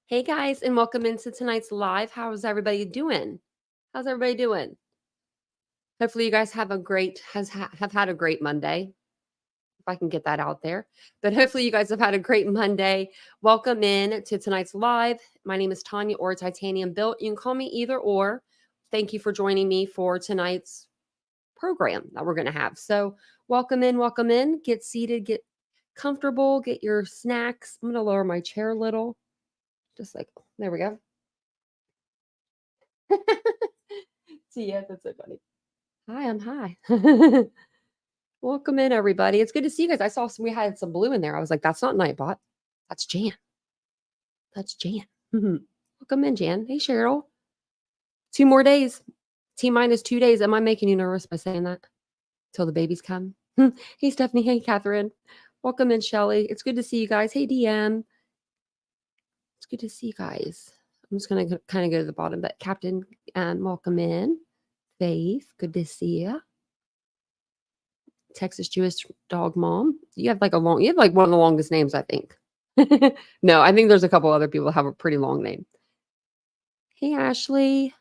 Hey guys, and welcome into tonight's live. How's everybody doing? How's everybody doing? Hopefully, you guys have had a great Monday. If I can get that out there, but hopefully, you guys have had a great Monday. Welcome in to tonight's live. My name is Tanya or Titanium Built. You can call me either or. Thank you for joining me for tonight's program that we're going to have. So, welcome in, welcome in. Get seated, get comfortable, get your snacks. I'm going to lower my chair a little, just like there we go. See, yeah, that's so funny. Hi, I'm high. Welcome in, everybody. It's good to see you guys. I saw we had some blue in there. I was like, that's not Nightbot. That's Jan. That's Jan. Welcome in, Jan. Hey, Cheryl. 2 more days. T-minus 2 days. Am I making you nervous by saying that? Till the babies come. Hey, Stephanie. Hey, Catherine. Welcome in, Shelly. It's good to see you guys. Hey, DM. It's good to see you guys. I'm just going to kind of go to the bottom, but Captain, welcome in. Faith, good to see you. Texas Jewish dog mom. You have like one of the longest names, I think. No, I think there's a couple other people that have a pretty long name. Hey, Ashley.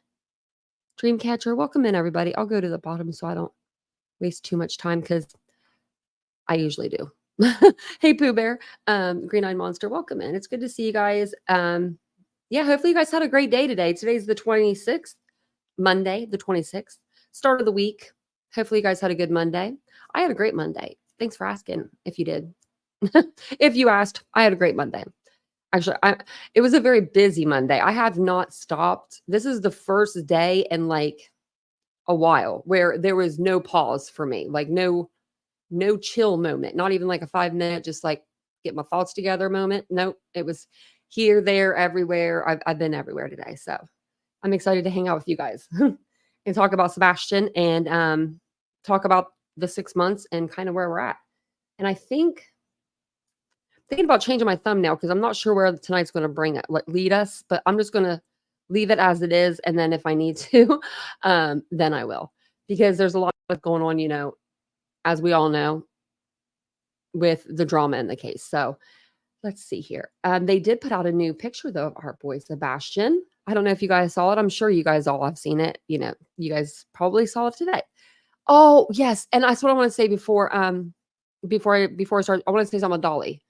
Dreamcatcher, welcome in, everybody. I'll go to the bottom so I don't waste too much time because I usually do. Hey, Pooh Bear. Green-eyed monster, welcome in. It's good to see you guys. Yeah, hopefully you guys had a great day today. Today's the 26th, Monday, the 26th, start of the week. Hopefully you guys had a good Monday. I had a great Monday. Thanks for asking if you did. If you asked, I had a great Monday. Actually, it was a very busy Monday. I have not stopped. This is the first day in like a while where there was no pause for me, like no chill moment, not even like a 5-minute, just like get my thoughts together moment. Nope. It was here, there, everywhere. I've been everywhere today. So I'm excited to hang out with you guys and talk about Sebastian and talk about the 6 months and kind of where we're at. And I think thinking about changing my thumbnail because I'm not sure where tonight's going to lead us, but I'm just going to leave it as it is. And then if I need to, then I will, because there's a lot going on, as we all know, with the drama in the case. So let's see here. They did put out a new picture though of our boy Sebastian. I don't know if you guys saw it. I'm sure you guys all have seen it. You guys probably saw it today. Oh yes, and that's what I want to say before I start. I want to say something about Dolly.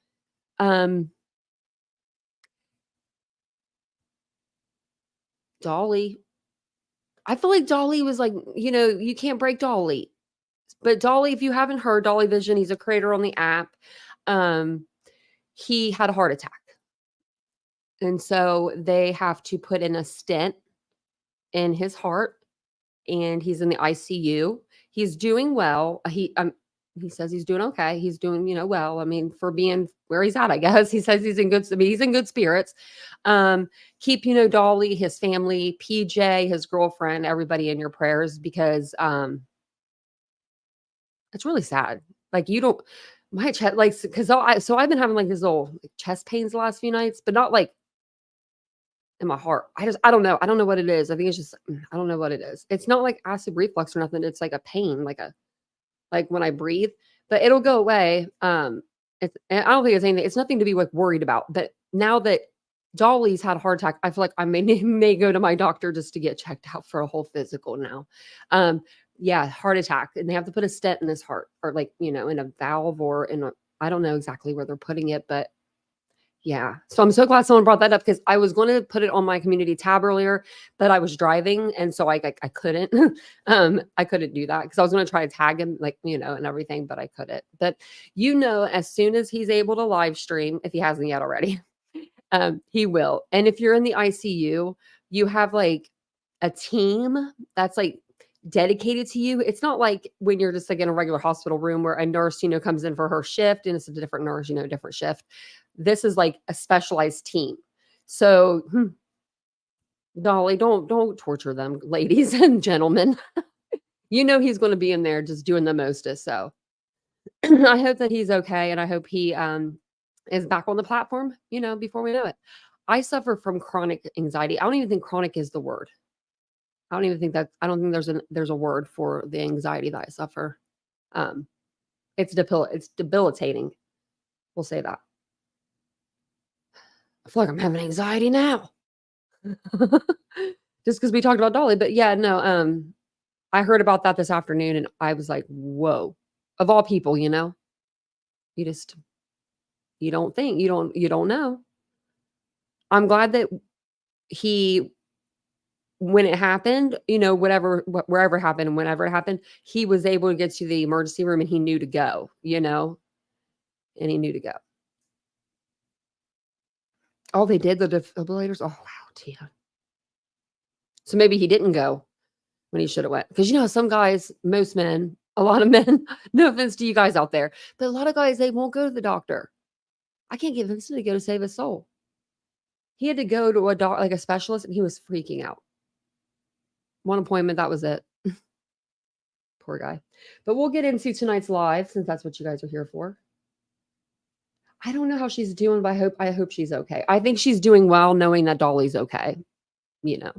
Dolly. I feel like Dolly was like, you can't break Dolly. But Dolly, if you haven't heard, Dolly Vision, he's a creator on the app. He had a heart attack. And so they have to put in a stent in his heart, and he's in the ICU. He's doing well. He says he's doing okay. He's doing, well. I mean, for being where he's at, I guess. He says he's in good spirits. Keep, Dolly, his family, PJ, his girlfriend, everybody in your prayers because it's really sad. Like my chest, like, because I've been having like this little chest pains the last few nights, but not like in my heart. I don't know. I don't know what it is. I think it's just, I don't know what it is. It's not like acid reflux or nothing. It's like a pain, like when I breathe, but it'll go away. And I don't think it's anything. It's nothing to be like worried about. But now that Dolly's had a heart attack, I feel like I may go to my doctor just to get checked out for a whole physical now. Yeah, heart attack, and they have to put a stent in his heart, or like in a valve, or I don't know exactly where they're putting it, but yeah. So I'm so glad someone brought that up because I was going to put it on my community tab earlier, but I was driving, and so I couldn't. I couldn't do that because I was going to try to tag him, like and everything, but I couldn't. But as soon as he's able to live stream, if he hasn't yet already, he will. And if you're in the ICU, you have like a team that's like dedicated to you. It's not like when you're just like in a regular hospital room where a nurse, comes in for her shift and it's a different nurse, different shift. This is like a specialized team. So Dolly, don't torture them, ladies and gentlemen. He's going to be in there just doing the mostest. So I hope that he's okay. And I hope he is back on the platform, before we know it. I suffer from chronic anxiety. I don't even think chronic is the word. I don't think there's a word for the anxiety that I suffer. It's debilitating. We'll say that. I feel like I'm having anxiety now. Just because we talked about Dolly, but yeah, no, I heard about that this afternoon and I was like, "Whoa." Of all people, you just you don't think, you don't know. I'm glad that he when it happened, whatever wherever it happened, whenever it happened, he was able to get to the emergency room and he knew to go, and he knew to go. Oh, they did the defibrillators? Oh, wow, Tia. So maybe he didn't go when he shoulda went. Because some guys, most men, a lot of men, no offense to you guys out there, but a lot of guys, they won't go to the doctor. I can't get Vincent to go to save his soul. He had to go to like a specialist, and he was freaking out. One appointment, that was it. Poor guy. But we'll get into tonight's live since that's what you guys are here for. I don't know how she's doing, but I hope she's okay. I think she's doing well knowing that Dolly's okay, you know.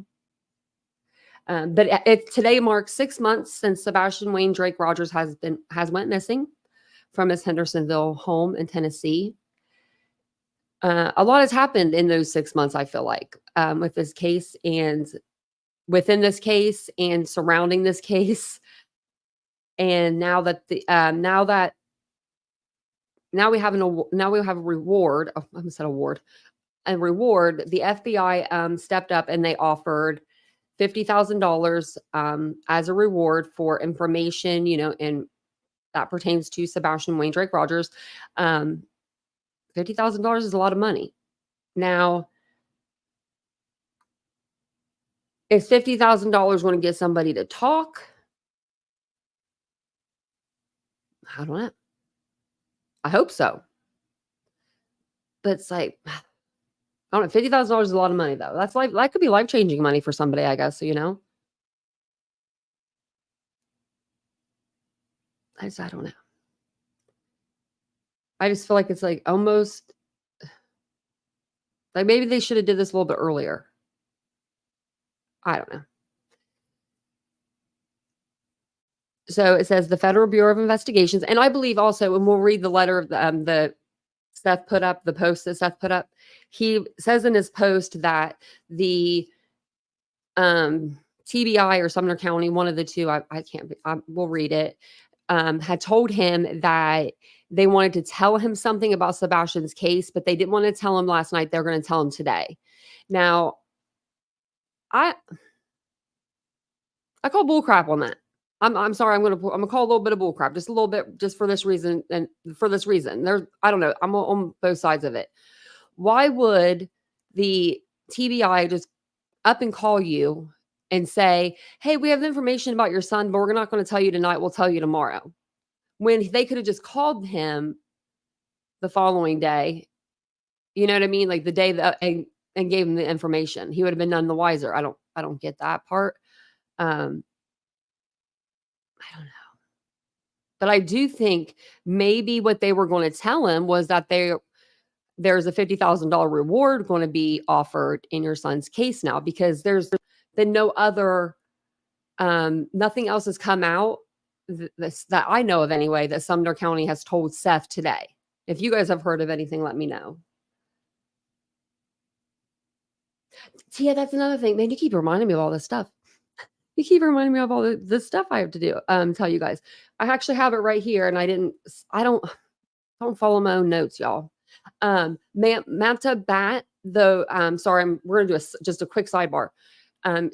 But today marks 6 months since Sebastian Wayne Drake Rogers has went missing from his Hendersonville home in Tennessee. A lot has happened in those 6 months, I feel like, with this case and within this case and surrounding this case. And now that now we have a reward. Oh, I almost said award. A reward. The FBI stepped up and they offered $50,000 as a reward for information, and that pertains to Sebastian Wayne Drake Rogers. $50,000 is a lot of money. Now, is $50,000 going to get somebody to talk? I don't know. I hope so. But it's like, I don't know. $50,000 is a lot of money, though. That could be life changing money for somebody, I guess. I don't know. I just feel like it's like almost like maybe they should have did this a little bit earlier. I don't know. So it says the Federal Bureau of Investigations, and I believe also, and we'll read the letter of the Seth put up, the post that Seth put up. He says in his post that the TBI or Sumner County, one of the two, I can't, we'll read it, had told him that they wanted to tell him something about Sebastian's case, but they didn't want to tell him last night. They're going to tell him today. Now, I call bull crap on that. I'm sorry. I'm gonna call a little bit of bull crap, just a little bit, just for this reason and for this reason. I don't know. I'm on both sides of it. Why would the TBI just up and call you and say, "Hey, we have information about your son, but we're not going to tell you tonight. We'll tell you tomorrow." When they could have just called him the following day, you know what I mean? Like the day that and gave him the information, he would have been none the wiser. I don't get that part. I don't know. But I do think maybe what they were going to tell him was that there's a $50,000 reward going to be offered in your son's case now, because there's been no other, nothing else has come out that I know of anyway, that Sumner County has told Seth today. If you guys have heard of anything, let me know. Tia, that's another thing. Man, you keep reminding me of all this stuff. You keep reminding me of all the stuff I have to do. Tell you guys. I actually have it right here, and I don't follow my own notes, y'all. Manta Bat, sorry, we're gonna do just a quick sidebar.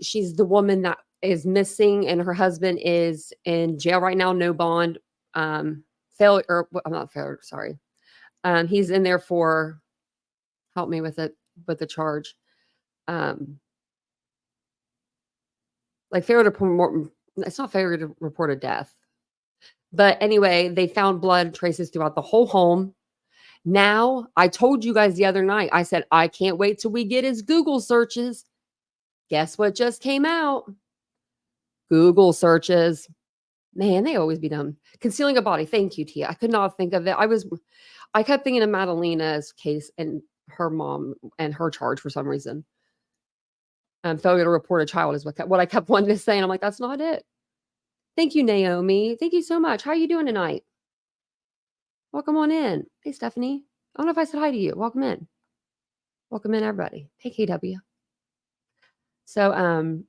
She's the woman that is missing, and her husband is in jail right now, no bond. I'm not failure, sorry. He's in there for, help me with it, with the charge. Like failure to promote, it's not failure to report a death. But anyway, they found blood traces throughout the whole home. Now, I told you guys the other night, I said, I can't wait till we get his Google searches. Guess what just came out? Google searches. Man, they always be dumb. Concealing a body. Thank you, Tia. I could not think of it. I kept thinking of Madalena's case and her mom and her charge for some reason. Failure to report a child is what I kept wanting to say. And I'm like, that's not it. Thank you, Naomi. Thank you so much. How are you doing tonight? Welcome on in. Hey, Stephanie. I don't know if I said hi to you. Welcome in. Welcome in, everybody. Hey, KW. So,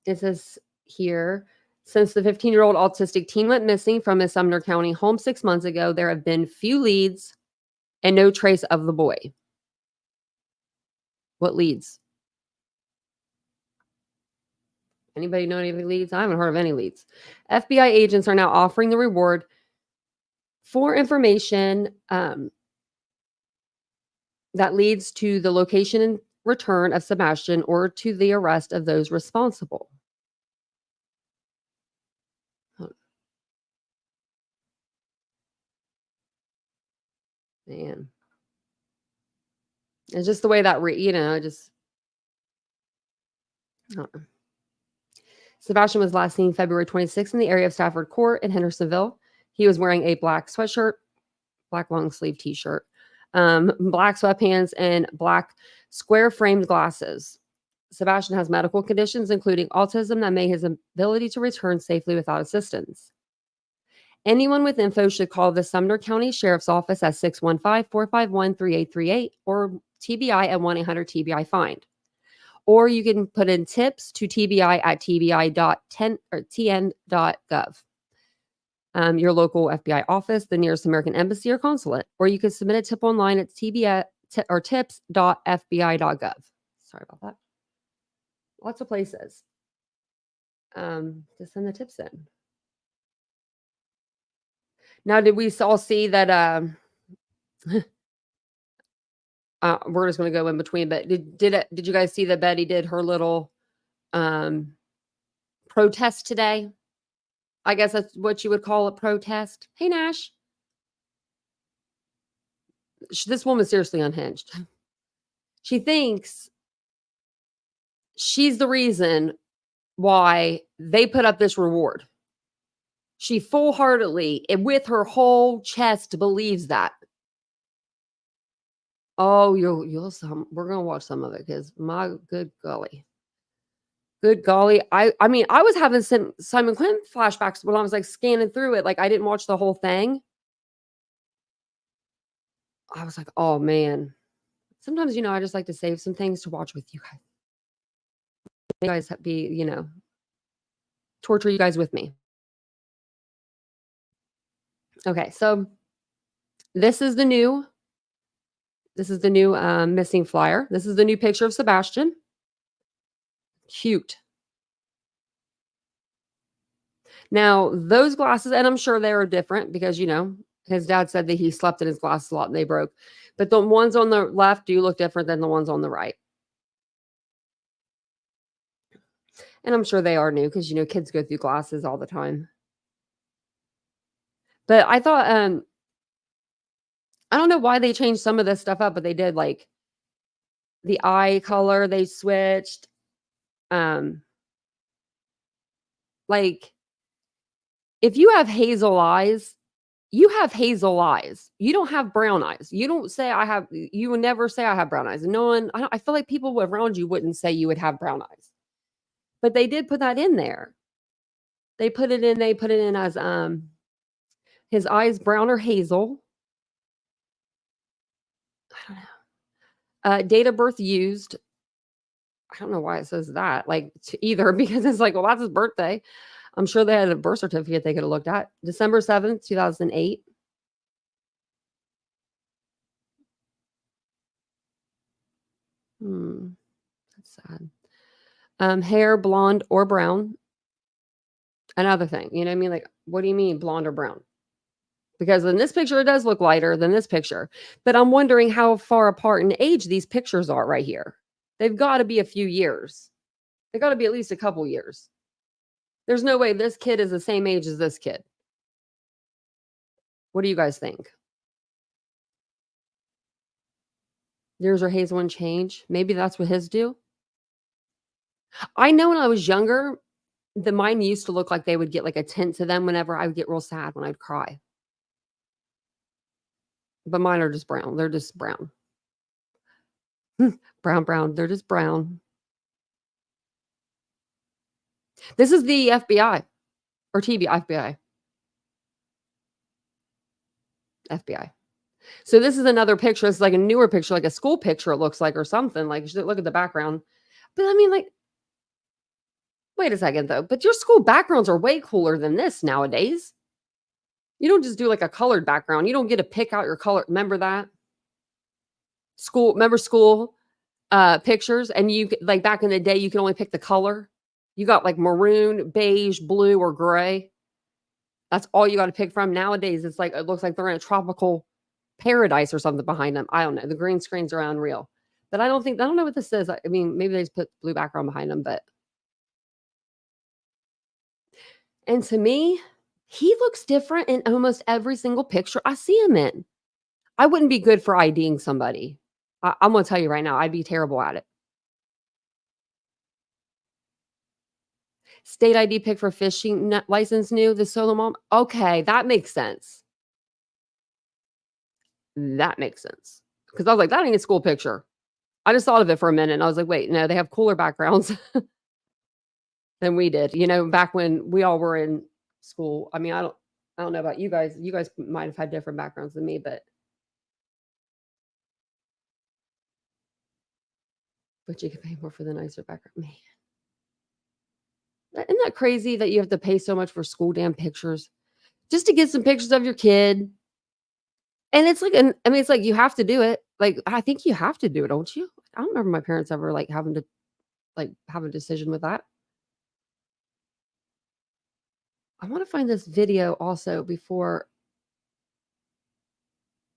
it says here, since the 15-year-old autistic teen went missing from his Sumner County home 6 months ago, there have been few leads and no trace of the boy. What leads? Anybody know any leads? I haven't heard of any leads. FBI agents are now offering the reward for information that leads to the location and return of Sebastian or to the arrest of those responsible. Man. It's just the way that, Sebastian was last seen February 26th in the area of Stafford Court in Hendersonville. He was wearing a black sweatshirt, black long sleeve t-shirt, black sweatpants, and black square framed glasses. Sebastian has medical conditions, including autism, that make his ability to return safely without assistance. Anyone with info should call the Sumner County Sheriff's Office at 615-451-3838 or TBI at 1-800-TBI-FIND. Or you can put in tips to TBI at tbi.tn.gov. Your local FBI office, the nearest American embassy or consulate. Or you can submit a tip online at tips.fbi.gov. Sorry about that. Lots of places to send the tips in. Now, did we all see that? We're just going to go in between, but did you guys see that Betty did her little protest today? I guess that's what you would call a protest. Hey, Nash. This woman's seriously unhinged. She thinks she's the reason why they put up this reward. She full-heartedly, and with her whole chest, believes that. Oh, we're gonna watch some of it because my good golly. I mean, I was having some Simon Quinn flashbacks when I was like scanning through it. Like I didn't watch the whole thing. I was like, oh man. Sometimes, I just like to save some things to watch with you guys. You guys be, torture you guys with me. Okay, so this is the new missing flyer. This is the new picture of Sebastian. Cute. Now, those glasses, and I'm sure they were different because, his dad said that he slept in his glasses a lot and they broke. But the ones on the left do look different than the ones on the right. And I'm sure they are new because, kids go through glasses all the time. But I thought, I don't know why they changed some of this stuff up, but they did, like the eye color, they switched. Like if you have hazel eyes, you have hazel eyes. You don't have brown eyes. You don't say you would never say I have brown eyes. No one, I feel like people around you wouldn't say you would have brown eyes. But they did put that in there. They put it in as his eyes brown or hazel. I don't know. Date of birth used. I don't know why it says that, like either, because it's like, well, that's his birthday. I'm sure they had a birth certificate they could have looked at. December 7th, 2008. That's sad. Hair, blonde or brown. Another thing, you know what I mean? Like, what do you mean blonde or brown? Because in this picture, it does look lighter than this picture. But I'm wondering how far apart in age these pictures are right here. They've got to be a few years. They've got to be at least a couple years. There's no way this kid is the same age as this kid. What do you guys think? Yours or hazel and change? Maybe that's what his do. I know when I was younger, mine used to look like they would get like a tint to them whenever I would get real sad when I'd cry. But mine are just brown. They're just brown. brown. They're just brown. This is the FBI or FBI. FBI. So this is another picture. It's like a newer picture, like a school picture, it looks like, or something. Like, look at the background. But I mean, like, wait a second though. But your school backgrounds are way cooler than this nowadays. You don't just do like a colored background. You don't get to pick out your color. Remember that? Remember school pictures? And like back in the day, you can only pick the color. You got like maroon, beige, blue, or gray. That's all you got to pick from. Nowadays, it's like, it looks like they're in a tropical paradise or something behind them. I don't know. The green screens are unreal. But I don't know what this is. I mean, maybe they just put blue background behind them, but. And to me, he looks different in almost every single picture I see him in. I wouldn't be good for IDing somebody. I'm going to tell you right now, I'd be terrible at it. State ID pick for fishing license new, the solo mom. Okay, that makes sense. That makes sense. Because I was like, that ain't a school picture. I just thought of it for a minute and I was like, wait, no, they have cooler backgrounds than we did. Back when we all were in school. I mean, I don't know about you guys. You guys might have had different backgrounds than me, but you can pay more for the nicer background. Man. Isn't that crazy that you have to pay so much for school damn pictures just to get some pictures of your kid? And it's like, it's like you have to do it. Like, I think you have to do it, don't you? I don't remember my parents ever like having to have a decision with that. I want to find this video also before.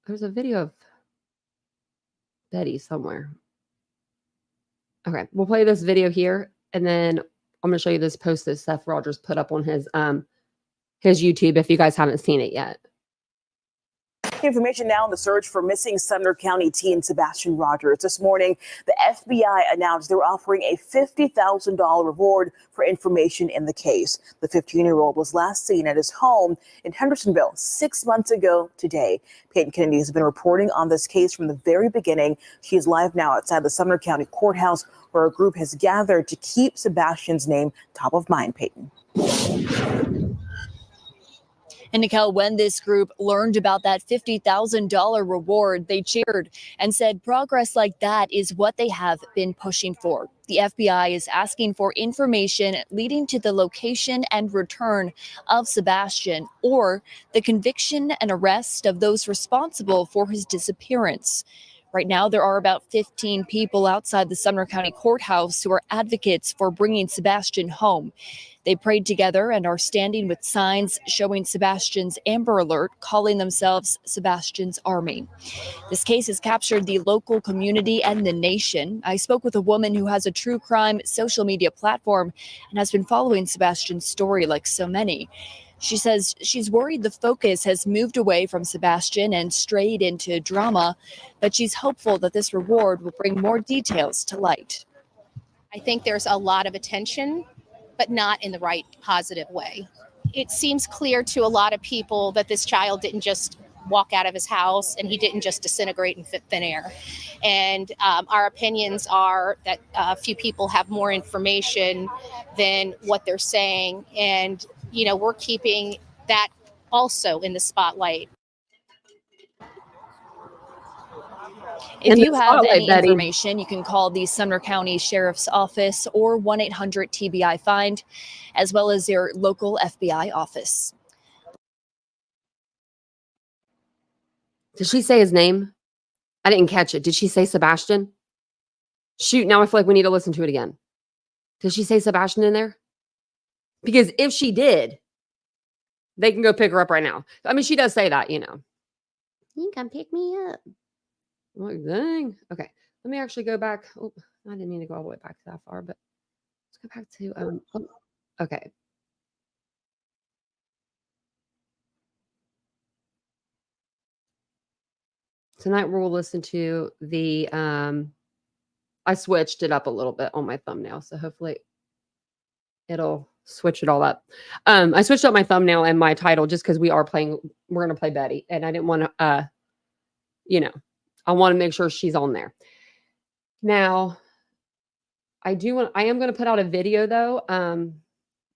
There's a video of Betty somewhere. Okay, we'll play this video here, and then I'm going to show you this post that Seth Rogers put up on his YouTube if you guys haven't seen it yet. Information now on the search for missing Sumner County teen Sebastian Rogers. This morning, the FBI announced they're offering a $50,000 reward for information in the case. The 15-year-old was last seen at his home in Hendersonville 6 months ago today. Peyton Kennedy has been reporting on this case from the very beginning. She is live now outside the Sumner County Courthouse, where a group has gathered to keep Sebastian's name top of mind. Peyton. And Nicole, when this group learned about that $50,000 reward, they cheered and said progress like that is what they have been pushing for. The FBI is asking for information leading to the location and return of Sebastian or the conviction and arrest of those responsible for his disappearance. Right now, there are about 15 people outside the Sumner County Courthouse who are advocates for bringing Sebastian home. They prayed together and are standing with signs showing Sebastian's Amber Alert, calling themselves Sebastian's Army. This case has captured the local community and the nation. I spoke with a woman who has a true crime social media platform and has been following Sebastian's story like so many. She says she's worried the focus has moved away from Sebastian and strayed into drama, but she's hopeful that this reward will bring more details to light. I think there's a lot of attention, but not in the right positive way. It seems clear to a lot of people that this child didn't just walk out of his house and he didn't just disintegrate in thin air. And our opinions are that a few people have more information than what they're saying. And, we're keeping that also in the spotlight. If you have any information, you can call the Sumner County Sheriff's Office or 1-800-TBI-FIND, as well as your local FBI office. Did she say his name? I didn't catch it. Did she say Sebastian? Shoot, now I feel like we need to listen to it again. Did she say Sebastian in there? Because if she did, they can go pick her up right now. I mean, she does say that, You can come pick me up. I'm like, dang. Okay, let me actually go back. Oh, I didn't mean to go all the way back that far, but let's go back to okay. Tonight we'll listen to the I switched it up a little bit on my thumbnail, so hopefully it'll switch it all up. I switched up my thumbnail and my title just because we're gonna play Betty, and I didn't want to I want to make sure she's on there. Now, I am going to put out a video though.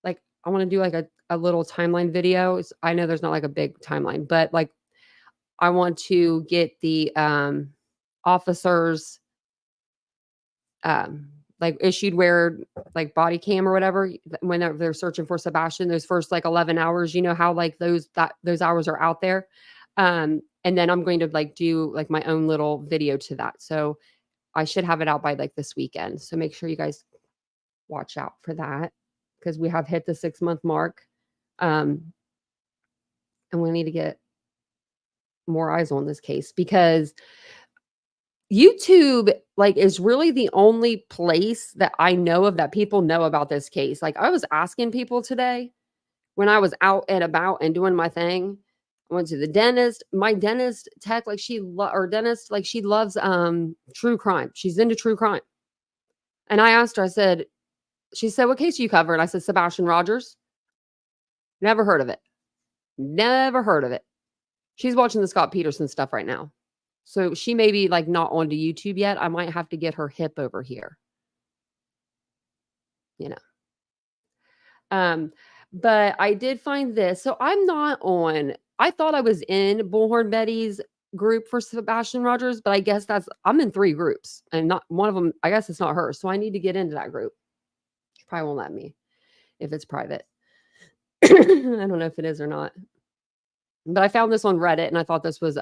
Like I want to do like a little timeline video. I know there's not like a big timeline, but like I want to get the officers like issued where like body cam or whatever when they're searching for Sebastian, those first like 11 hours, you know how like those hours are out there. And then I'm going to like do like my own little video to that. So I should have it out by like this weekend. So make sure you guys watch out for that because we have hit the 6-month mark. And we need to get more eyes on this case because YouTube like is really the only place that I know of that people know about this case. Like I was asking people today when I was out and about and doing my thing. I went to the dentist. My dentist tech like she loves true crime. She's into true crime. And I asked her, she said, "What case do you cover?" And I said, "Sebastian Rogers." Never heard of it. Never heard of it. She's watching the Scott Peterson stuff right now. So she may be like not onto YouTube yet. I might have to get her hip over here. You know. But I did find this. So I'm not on, I thought I was in Bullhorn Betty's group for Sebastian Rogers, but I guess I'm in 3 groups and not one of them. I guess it's not her. So I need to get into that group. She probably won't let me if it's private. I don't know if it is or not. But I found this on Reddit and I thought this was,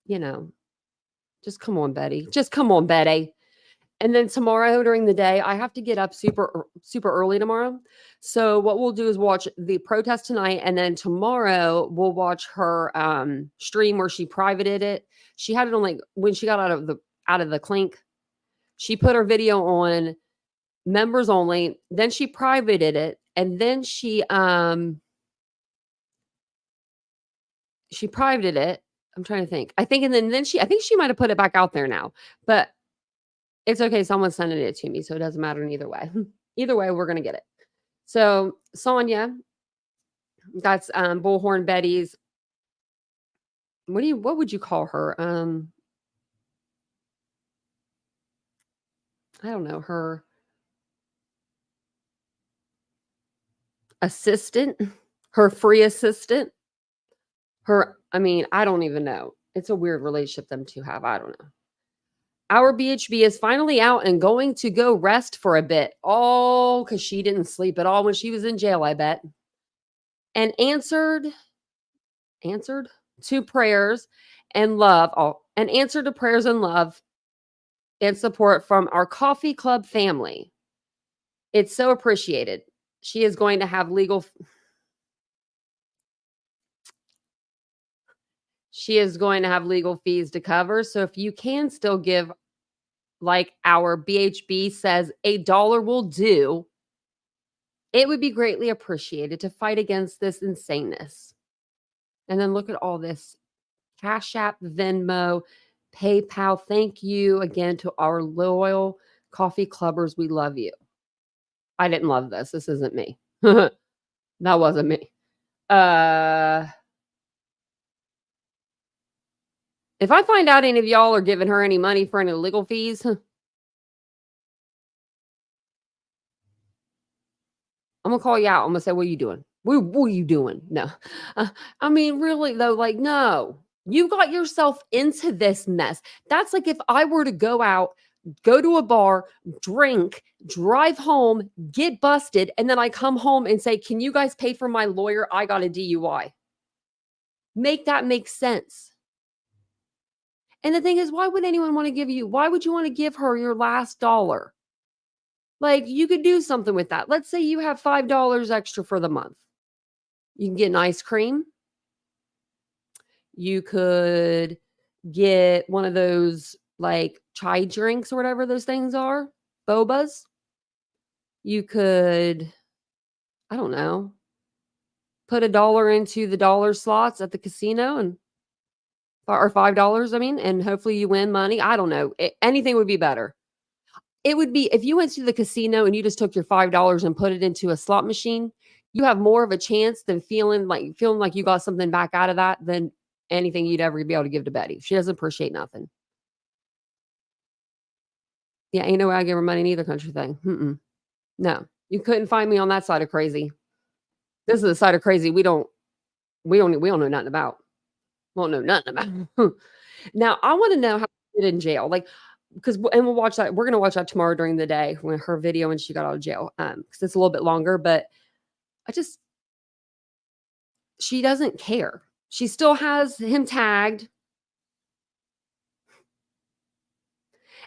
you know, just come on, Betty. Just come on, Betty. And then tomorrow during the day, I have to get up super early tomorrow. So what we'll do is watch the protest tonight. And then tomorrow we'll watch her stream where she privated it. She had it on like when she got out of the clink. She put her video on members only. Then she privated it. And then she privated it. I'm trying to think. I think she might have put it back out there now. But it's okay. Someone's sending it to me, so it doesn't matter in either way. Either way, we're gonna get it. So Sonia, that's Bullhorn Betty's. What would you call her? I don't know, her assistant, her free assistant. I don't even know. It's a weird relationship them two have. I don't know. Our BHB is finally out and going to go rest for a bit. Oh, because she didn't sleep at all when she was in jail, I bet. And answered to prayers and love. Oh, and answered to prayers and love and support from our coffee club family. It's so appreciated. She is going to have legal fees to cover. So if you can still give, like our BHB says, $1 will do, it would be greatly appreciated to fight against this insaneness. And then look at all this. Cash App, Venmo, PayPal. Thank you again to our loyal coffee clubbers. We love you. I didn't love this. This isn't me. That wasn't me. If I find out any of y'all are giving her any money for any legal fees, I'm going to call you out. I'm going to say, what are you doing? What are you doing? No. I mean, really, though, like, no. You got yourself into this mess. That's like if I were to go out, go to a bar, drink, drive home, get busted, and then I come home and say, can you guys pay for my lawyer? I got a DUI. Make that make sense. And the thing is, why would anyone want to why would you want to give her your last dollar? Like, you could do something with that. Let's say you have $5 extra for the month. You can get an ice cream. You could get one of those like chai drinks or whatever those things are, bobas. You could, I don't know, put $1 into the dollar slots at the casino or $5, and hopefully you win money. I don't know. Anything would be better. It would be if you went to the casino and you just took your $5 and put it into a slot machine, you have more of a chance than feeling like you got something back out of that than anything you'd ever be able to give to Betty. She doesn't appreciate nothing. Yeah, ain't no way I give her money in either country thing. No, you couldn't find me on that side of crazy. This is the side of crazy. We don't we don't know nothing about. Won't know nothing about. Now, I want to know how she did in jail. Like, and we'll watch that. We're going to watch that tomorrow during the day when her video when she got out of jail. Because it's a little bit longer, but she doesn't care. She still has him tagged.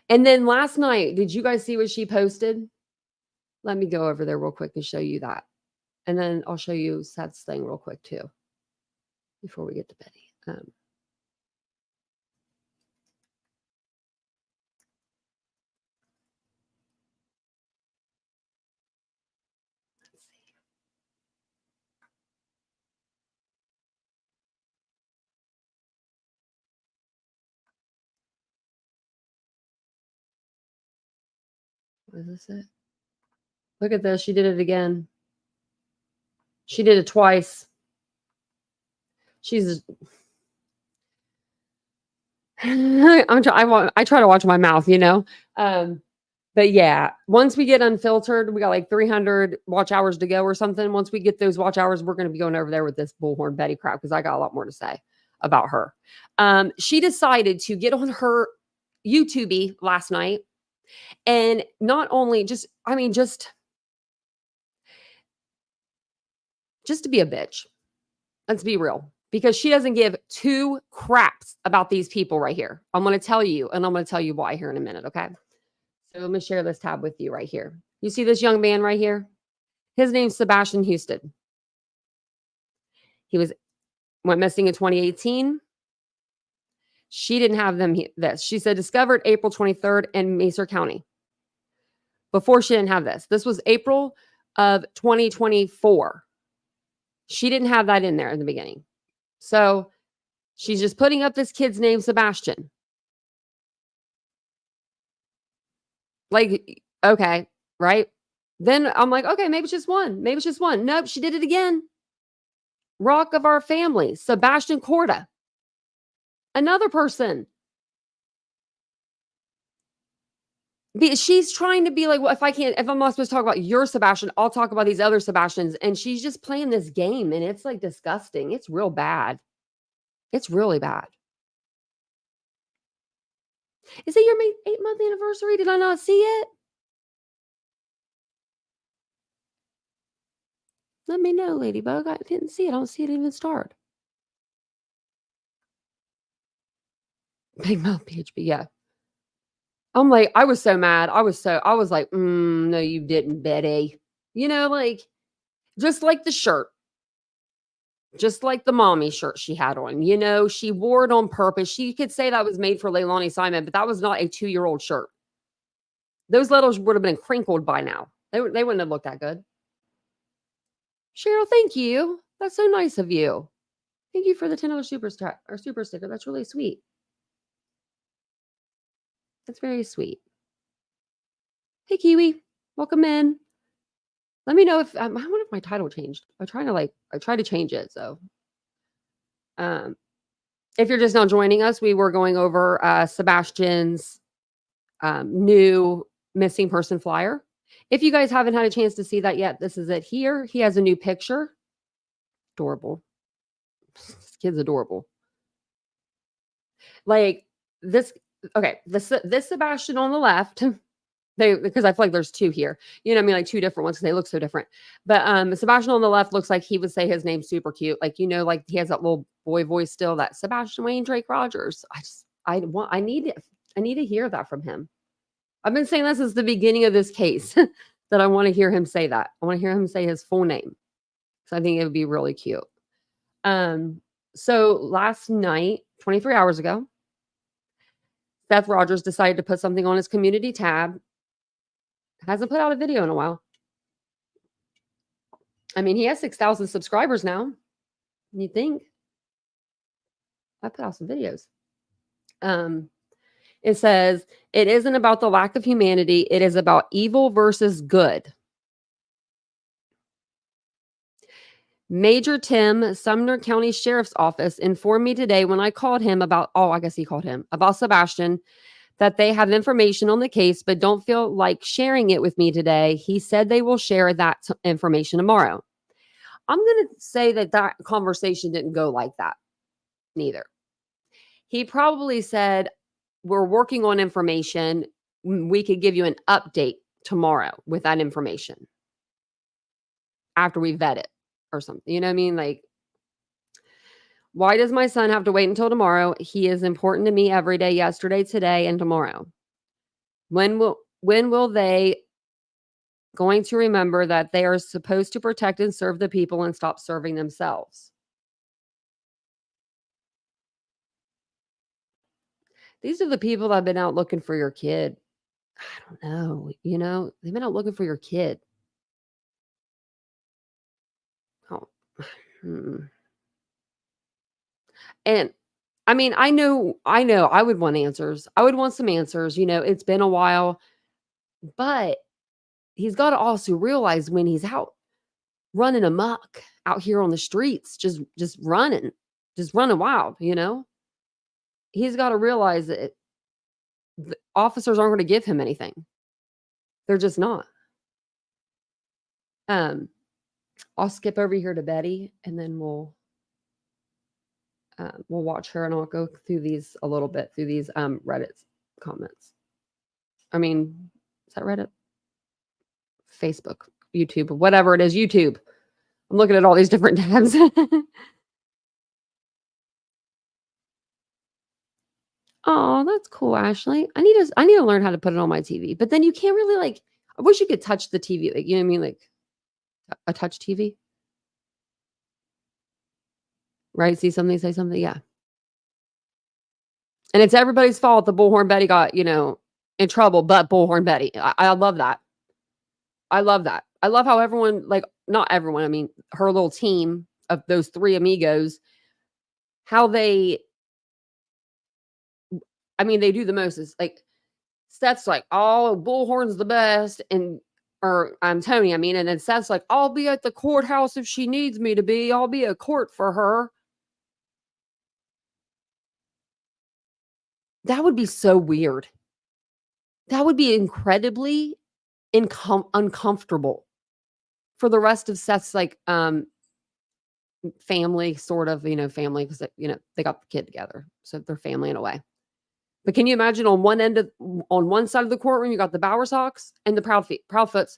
And then last night, did you guys see what she posted? Let me go over there real quick and show you that. And then I'll show you Seth's thing real quick too, before we get to Betty. Is this it? Look at this. She did it again. She did it twice. I try to watch my mouth, you know. But yeah, once we get unfiltered, we got like 300 watch hours to go or something. Once we get those watch hours, we're going to be going over there with this bullhorn Betty crap because I got a lot more to say about her. She decided to get on her YouTube last night and not only just to be a bitch. Let's be real. Because she doesn't give two craps about these people right here. I'm going to tell you, and I'm going to tell you why here in a minute, okay? So let me share this tab with you right here. You see this young man right here? His name's Sebastian Houston. He went missing in 2018. She didn't have this. She said discovered April 23rd in Sumner County. Before she didn't have this. This was April of 2024. She didn't have that in there in the beginning. So she's just putting up this kid's name, Sebastian. Like, okay, right? Then I'm like, okay, maybe it's just one. Maybe it's just one. Nope, she did it again. Rock of our family, Sebastian Corda. Another person. She's trying to be like, well, if I'm not supposed to talk about your Sebastian, I'll talk about these other Sebastians. And she's just playing this game and it's like disgusting. It's real bad. It's really bad. Is it your 8-month anniversary? Did I not see it? Let me know, Ladybug. I didn't see it. I don't see it even start. Big mouth PHP, yeah. I'm like, I was so mad. I was like, no, you didn't, Betty. You know, like, just like the shirt. Just like the mommy shirt she had on. You know, she wore it on purpose. She could say that was made for Leilani Simon, but that was not a 2-year-old shirt. Those letters would have been crinkled by now. They wouldn't have looked that good. Cheryl, thank you. That's so nice of you. Thank you for the $10 super sticker. That's really sweet. That's very sweet. Hey, Kiwi. Welcome in. Let me know if I wonder if my title changed. I tried to change it. So, if you're just now joining us, we were going over Sebastian's new missing person flyer. If you guys haven't had a chance to see that yet, this is it here. He has a new picture. Adorable. This kid's adorable. Like this. Okay, this Sebastian on the left. Because I feel like there's two here. You know what I mean? Like two different ones because they look so different. But Sebastian on the left looks like he would say his name's super cute. Like, you know, like he has that little boy voice still, that Sebastian Wayne Drake Rogers. I need to hear that from him. I've been saying that since the beginning of this case that I want to hear him say that. I want to hear him say his full name. So I think it would be really cute. So last night, 23 hours ago, Seth Rogers decided to put something on his community tab. Hasn't put out a video in a while. I mean, he has 6,000 subscribers now. You think? I put out some videos. It says, it isn't about the lack of humanity. It is about evil versus good. Major Tim, Sumner County Sheriff's Office, informed me today when I called him about Sebastian, that they have information on the case, but don't feel like sharing it with me today. He said they will share that information tomorrow. I'm going to say that that conversation didn't go like that, neither. He probably said, we're working on information. We could give you an update tomorrow with that information after we vet it or something. You know what I mean? Like, why does my son have to wait until tomorrow? He is important to me every day, yesterday, today, and tomorrow. When will they going to remember that they are supposed to protect and serve the people and stop serving themselves? These are the people that have been out looking for your kid. I don't know. You know, they've been out looking for your kid. Oh. And I mean, I know I would want answers. I would want some answers. You know, it's been a while, but he's got to also realize when he's out running amok out here on the streets, just running wild, you know, he's got to realize that the officers aren't going to give him anything. They're just not. I'll skip over here to Betty, and then we'll watch her, and I'll go through these a little bit through these Reddit comments. I mean, is that Reddit? Facebook, YouTube, whatever it is, YouTube. I'm looking at all these different tabs. Oh, that's cool, Ashley. I need to learn how to put it on my TV. But then you can't really like. I wish you could touch the TV, like, you know what I mean, like a touch TV. Right? See something, say something. Yeah. And it's everybody's fault the Bullhorn Betty got, you know, in trouble, but Bullhorn Betty. I love that. I love that. I love how everyone, like, not everyone, I mean, her little team of those three amigos, how they, I mean, they do the most. Is like, Seth's like, oh, Bullhorn's the best. And, or I'm Tony, I mean, and then Seth's like, I'll be at the courthouse if she needs me to be. I'll be a court for her. That would be so weird. That would be incredibly uncomfortable for the rest of Seth's like family, sort of, you know, family, because you know they got the kid together, so they're family in a way. But can you imagine on one side of the courtroom you got the Bowersocks and the Proudfoots,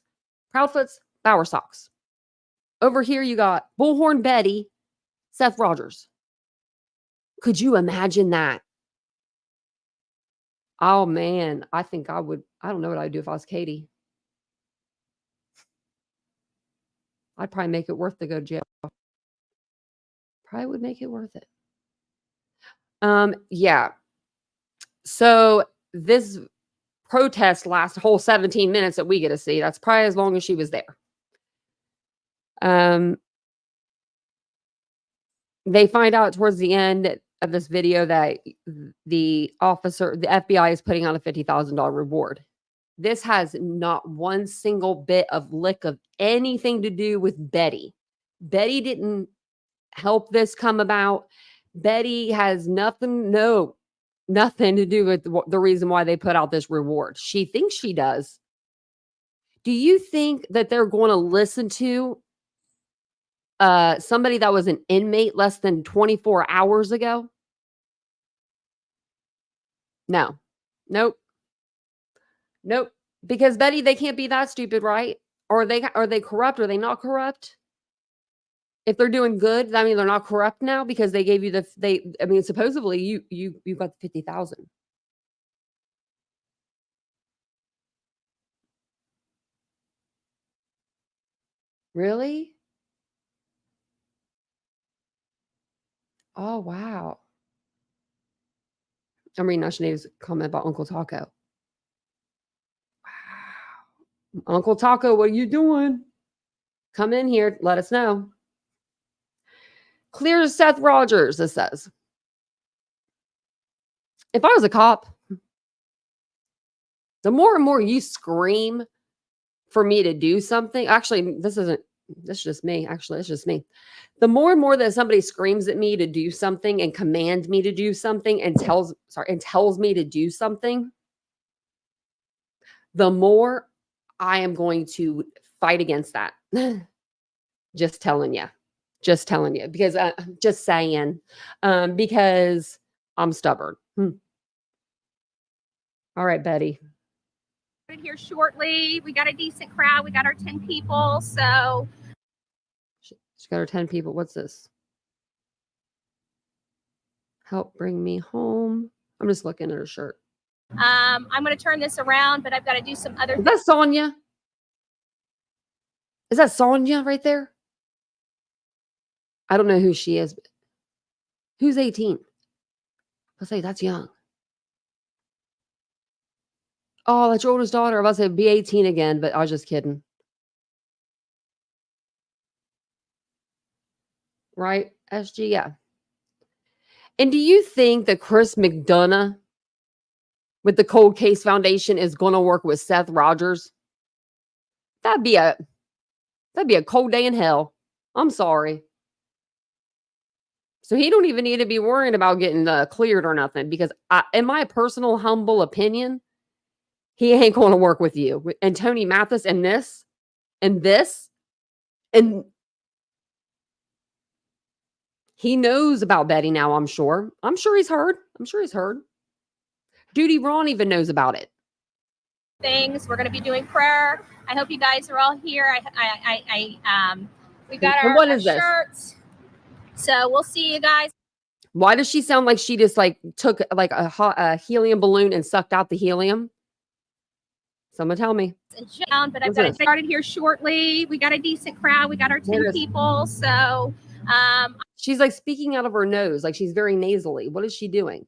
Bowersocks. Over here you got Bullhorn Betty, Seth Rogers. Could you imagine that? Oh man, I think I would. I don't know what I'd do if I was Katie. I'd probably make it worth to go to jail. Probably would make it worth it. Yeah. So this protest lasts a whole 17 minutes that we get to see. That's probably as long as she was there. They find out towards the end of this video that the FBI is putting out a $50,000 reward. This has not one single bit of lick of anything to do with Betty. Betty didn't help this come about. Betty has nothing to do with the reason why they put out this reward. She thinks she does. Do you think that they're going to listen to somebody that was an inmate less than 24 hours ago? No. Nope. Because Betty, they can't be that stupid, right? Or are they corrupt? Are they not corrupt? If they're doing good, I mean, they're not corrupt now because they gave you I mean, supposedly you got the 50,000. Really? Oh, wow. I'm reading Ashnay's comment about Uncle Taco. Wow. Uncle Taco, what are you doing? Come in here. Let us know. Clear as Seth Rogers, it says. If I was a cop, the more and more you scream for me to do something, actually, this is just me. Actually, it's just me. The more and more that somebody screams at me to do something and commands me to do something and tells me to do something, the more I am going to fight against that. Just telling you. Just telling you because just saying, because I'm stubborn. All right, Betty. Here shortly. We got a decent crowd. We got our 10 people. So She's got her 10 people. What's this? Help bring me home. I'm just looking at her shirt. I'm going to turn this around, but I've got to do some other Is that Sonia? Is that Sonia right there? I don't know who she is. But who's 18? Let's say that's young. Oh, that's your oldest daughter. I was about to say be 18 again, but I was just kidding. Right, SG? Yeah. And do you think that Chris McDonough with the Cold Case Foundation is going to work with Seth Rogers? That'd be a cold day in hell. I'm sorry. So he don't even need to be worrying about getting cleared or nothing because in my personal humble opinion, he ain't going to work with you. And Tony Mathis and this and this. And he knows about Betty now, I'm sure. I'm sure he's heard. Duty Ron even knows about it. things. We're going to be doing prayer. I hope you guys are all here. We got And what our is this? shirts. So we'll see you guys. Why does she sound like she just like took like a helium balloon and sucked out the helium? Someone tell me. But I've got to start here shortly. We got a decent crowd. We got our 10 people. So she's like speaking out of her nose, like she's very nasally. What is she doing?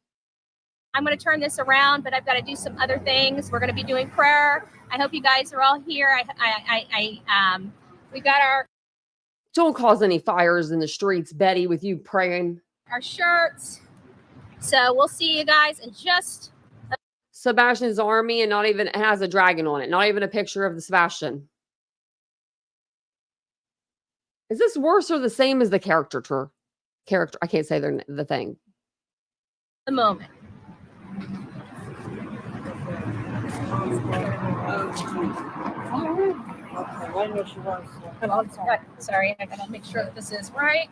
I'm going to turn this around, but I've got to do some other things. We're going to be doing prayer. I hope you guys are all here. We got our Don't cause any fires in the streets, Betty, with you praying. Our shirts. So we'll see you guys in just Sebastian's army and not even it has a dragon on it. Not even a picture of the Sebastian. Is this worse or the same as the character? I can't say the thing. a moment. Sorry, I gotta make sure that this is right.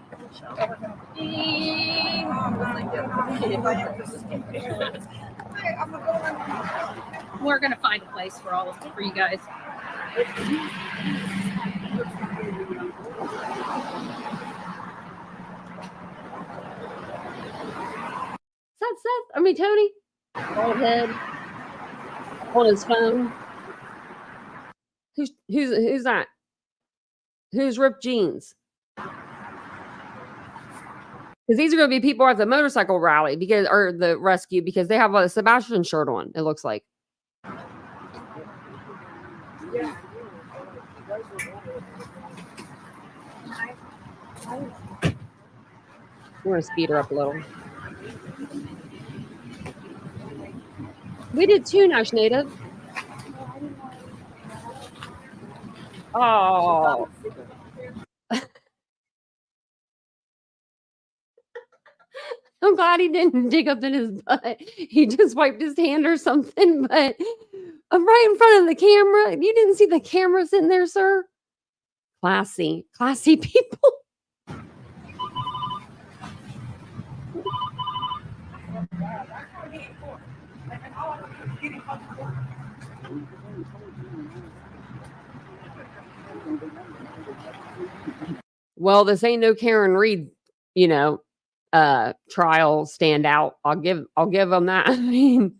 We're gonna find a place for all of it for you guys. Is that Seth? I mean, Tony? Bald head. On his phone. Who's that? Who's ripped jeans? Because these are going to be people at the motorcycle rally or the rescue because they have a Sebastian shirt on. It looks like. We're going to speed her up a little. We did too, Nash Native. Oh. I'm glad he didn't dig up in his butt. He just wiped his hand or something, but I'm right in front of the camera. You didn't see the cameras in there, sir? Classy people. Well, this ain't no Karen Reed, trial standout. I'll give them that. I mean,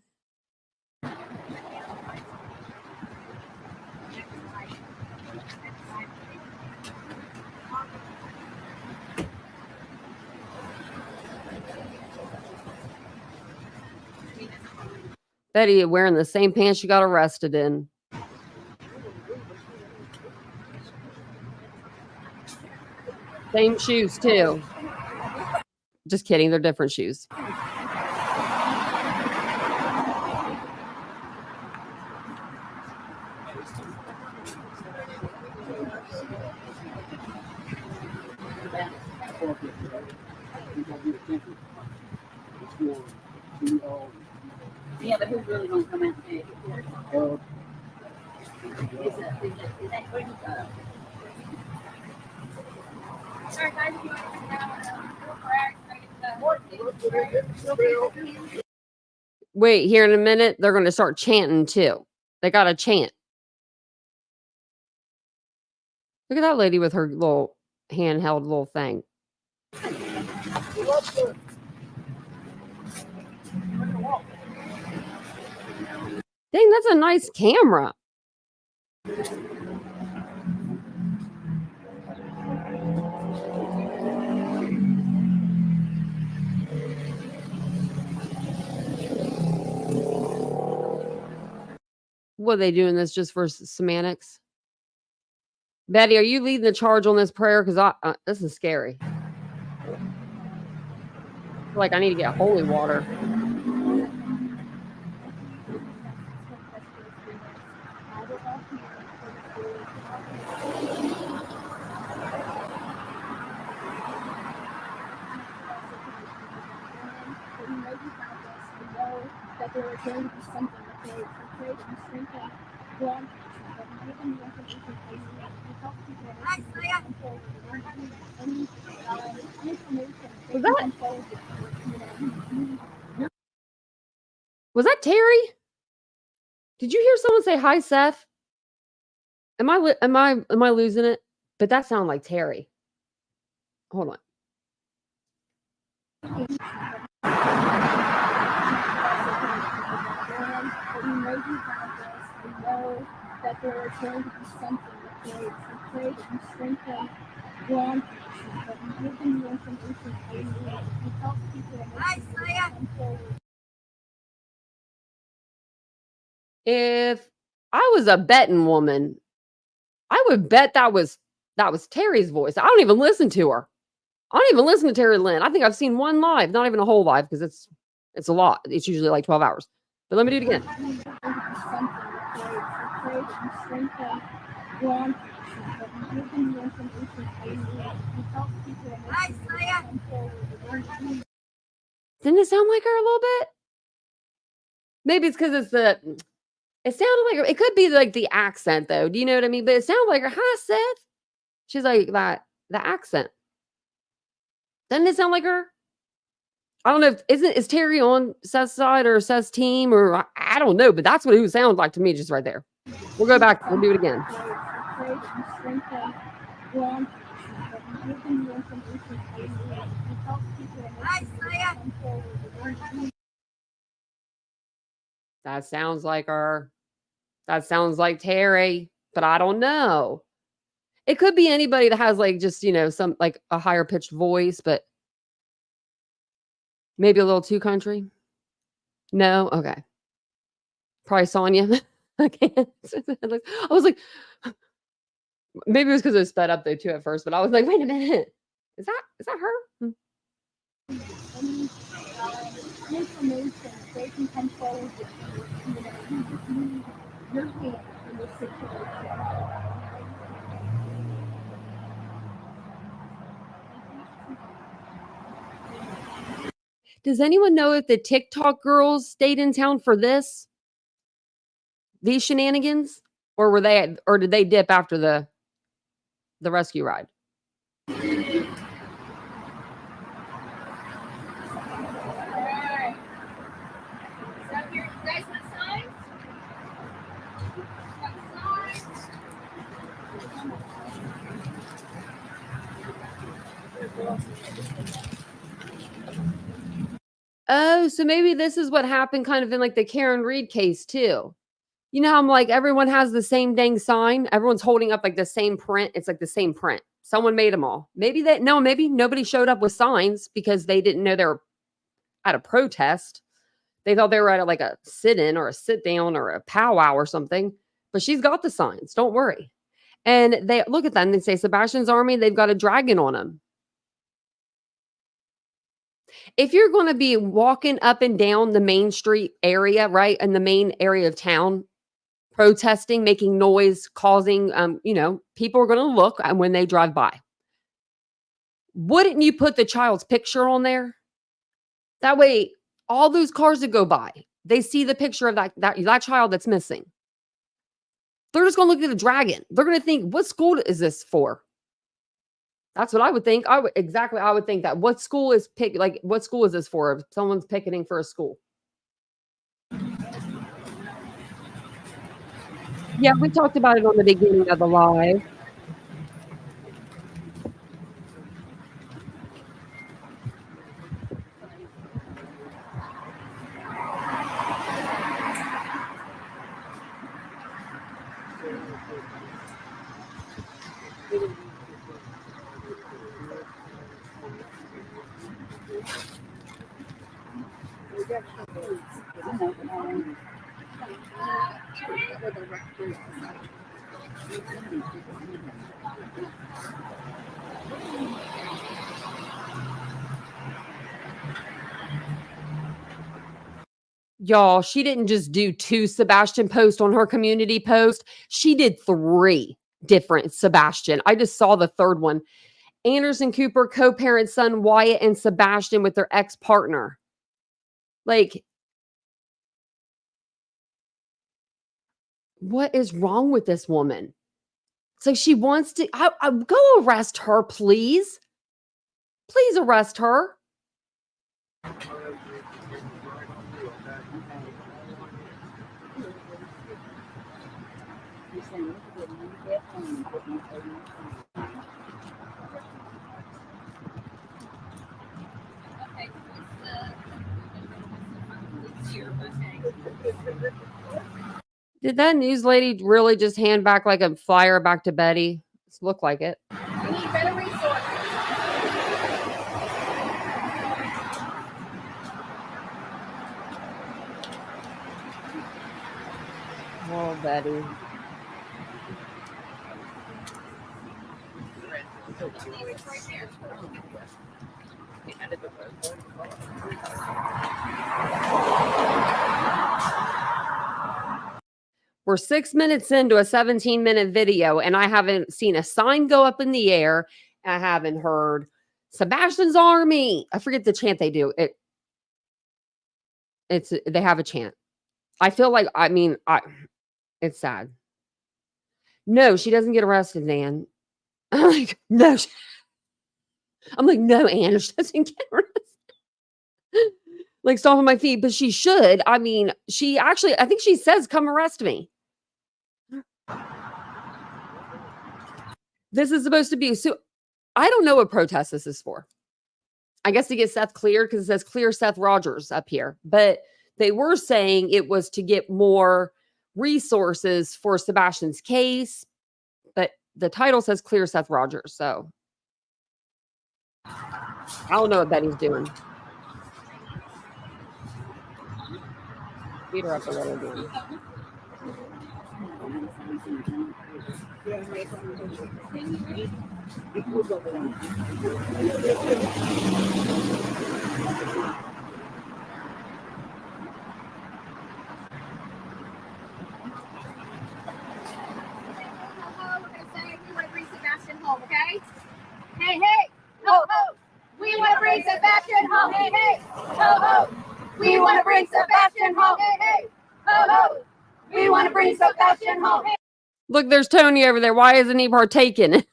Betty wearing the same pants she got arrested in. Same shoes too. Just kidding, they're different shoes. Yeah, but who's really going to come out and pay? Is that Sorry, guys, if you want to sit down, go for it. Wait, here in a minute, they're going to start chanting too. They got to chant. Look at that lady with her little handheld little thing. Dang, that's a nice camera. What are they doing this just for semantics? Betty, are you leading the charge on this prayer? Because this is scary. I feel like I need to get holy water. Was that Terry? Did you hear someone say hi, Seth? Am I losing it? But that sounded like Terry. Hold on. That there is going to be something that they pray that you strengthen law enforcement, that you give them the information they need, you help people come forward. If I was a betting woman, I would bet that was Terry's voice. I don't even listen to her. I don't even listen to Terry Lynn. I think I've seen one live, not even a whole live, because it's a lot. It's usually like 12 hours. But let me do it again. Didn't it sound like her a little bit? Maybe it's because it sounded like her. It could be like the accent though. Do you know what I mean? But it sounded like her. Hi, Seth. She's like that, the accent. Doesn't it sound like her? I don't know. Is Terry on Seth's side or Seth's team, or I don't know, but that's what it sounds like to me just right there. We'll go back. We'll do it again. That sounds like her. That sounds like Terry, but I don't know. It could be anybody that has like just, some like a higher pitched voice, but maybe a little too country. No? Okay. Probably Sonya. I was like, maybe it was because it was sped up though too at first, but I was like, wait a minute. Is that her? Does anyone know if the TikTok girls stayed in town for these shenanigans, or did they dip after the rescue ride? Oh, so maybe this is what happened kind of in like the Karen Reed case too. You know how I'm like, everyone has the same dang sign. Everyone's holding up like the same print. It's like the same print. Someone made them all. Maybe nobody showed up with signs because they didn't know they were at a protest. They thought they were at like a sit-in or a sit-down or a powwow or something. But she's got the signs. Don't worry. And they look at them and they say, Sebastian's Army, they've got a dragon on them. If you're going to be walking up and down the main street area, right, in the main area of town, protesting, making noise, causing, people are going to look when they drive by. Wouldn't you put the child's picture on there? That way, all those cars that go by, they see the picture of that child that's missing. They're just going to look at the dragon. They're going to think, what school is this for? That's what I would think. I would think that. What school is what school is this for? If someone's picketing for a school. Yeah, we talked about it on the beginning of the live. Y'all, she didn't just do 2 Sebastian posts on her community post. She did 3 different Sebastian. I just saw the third one. Anderson Cooper co-parent son Wyatt and Sebastian with their ex-partner. Like, what is wrong with this woman? So she wants to I go arrest her, please. Please arrest her. Did that news lady really just hand back like a flyer back to Betty? It looked like it. We need better resources. Oh, Betty. We're 6 minutes into a 17-minute video, and I haven't seen a sign go up in the air. I haven't heard Sebastian's Army. I forget the chant they do. They have a chant. I feel like, it's sad. No, she doesn't get arrested, Nan. I'm like, no. I'm like, no, Anna, she doesn't get arrested. Like, stomp on my feet, but she should. I mean, I think she says, come arrest me. This is supposed to be, so I don't know what protest this is for. I guess to get Seth cleared, because it says clear Seth Rogers up here. But they were saying it was to get more resources for Sebastian's case. But the title says clear Seth Rogers. So I don't know what Betty's doing. Beat her up a little bit. Home, okay? Hey, hey, ho, ho. We want to bring Sebastian home. Hey, hey, ho, ho. We want to bring Sebastian home. Hey, hey, ho, ho. We want to bring Sebastian home. Hey. Look, there's Tony over there. Why isn't he partaking?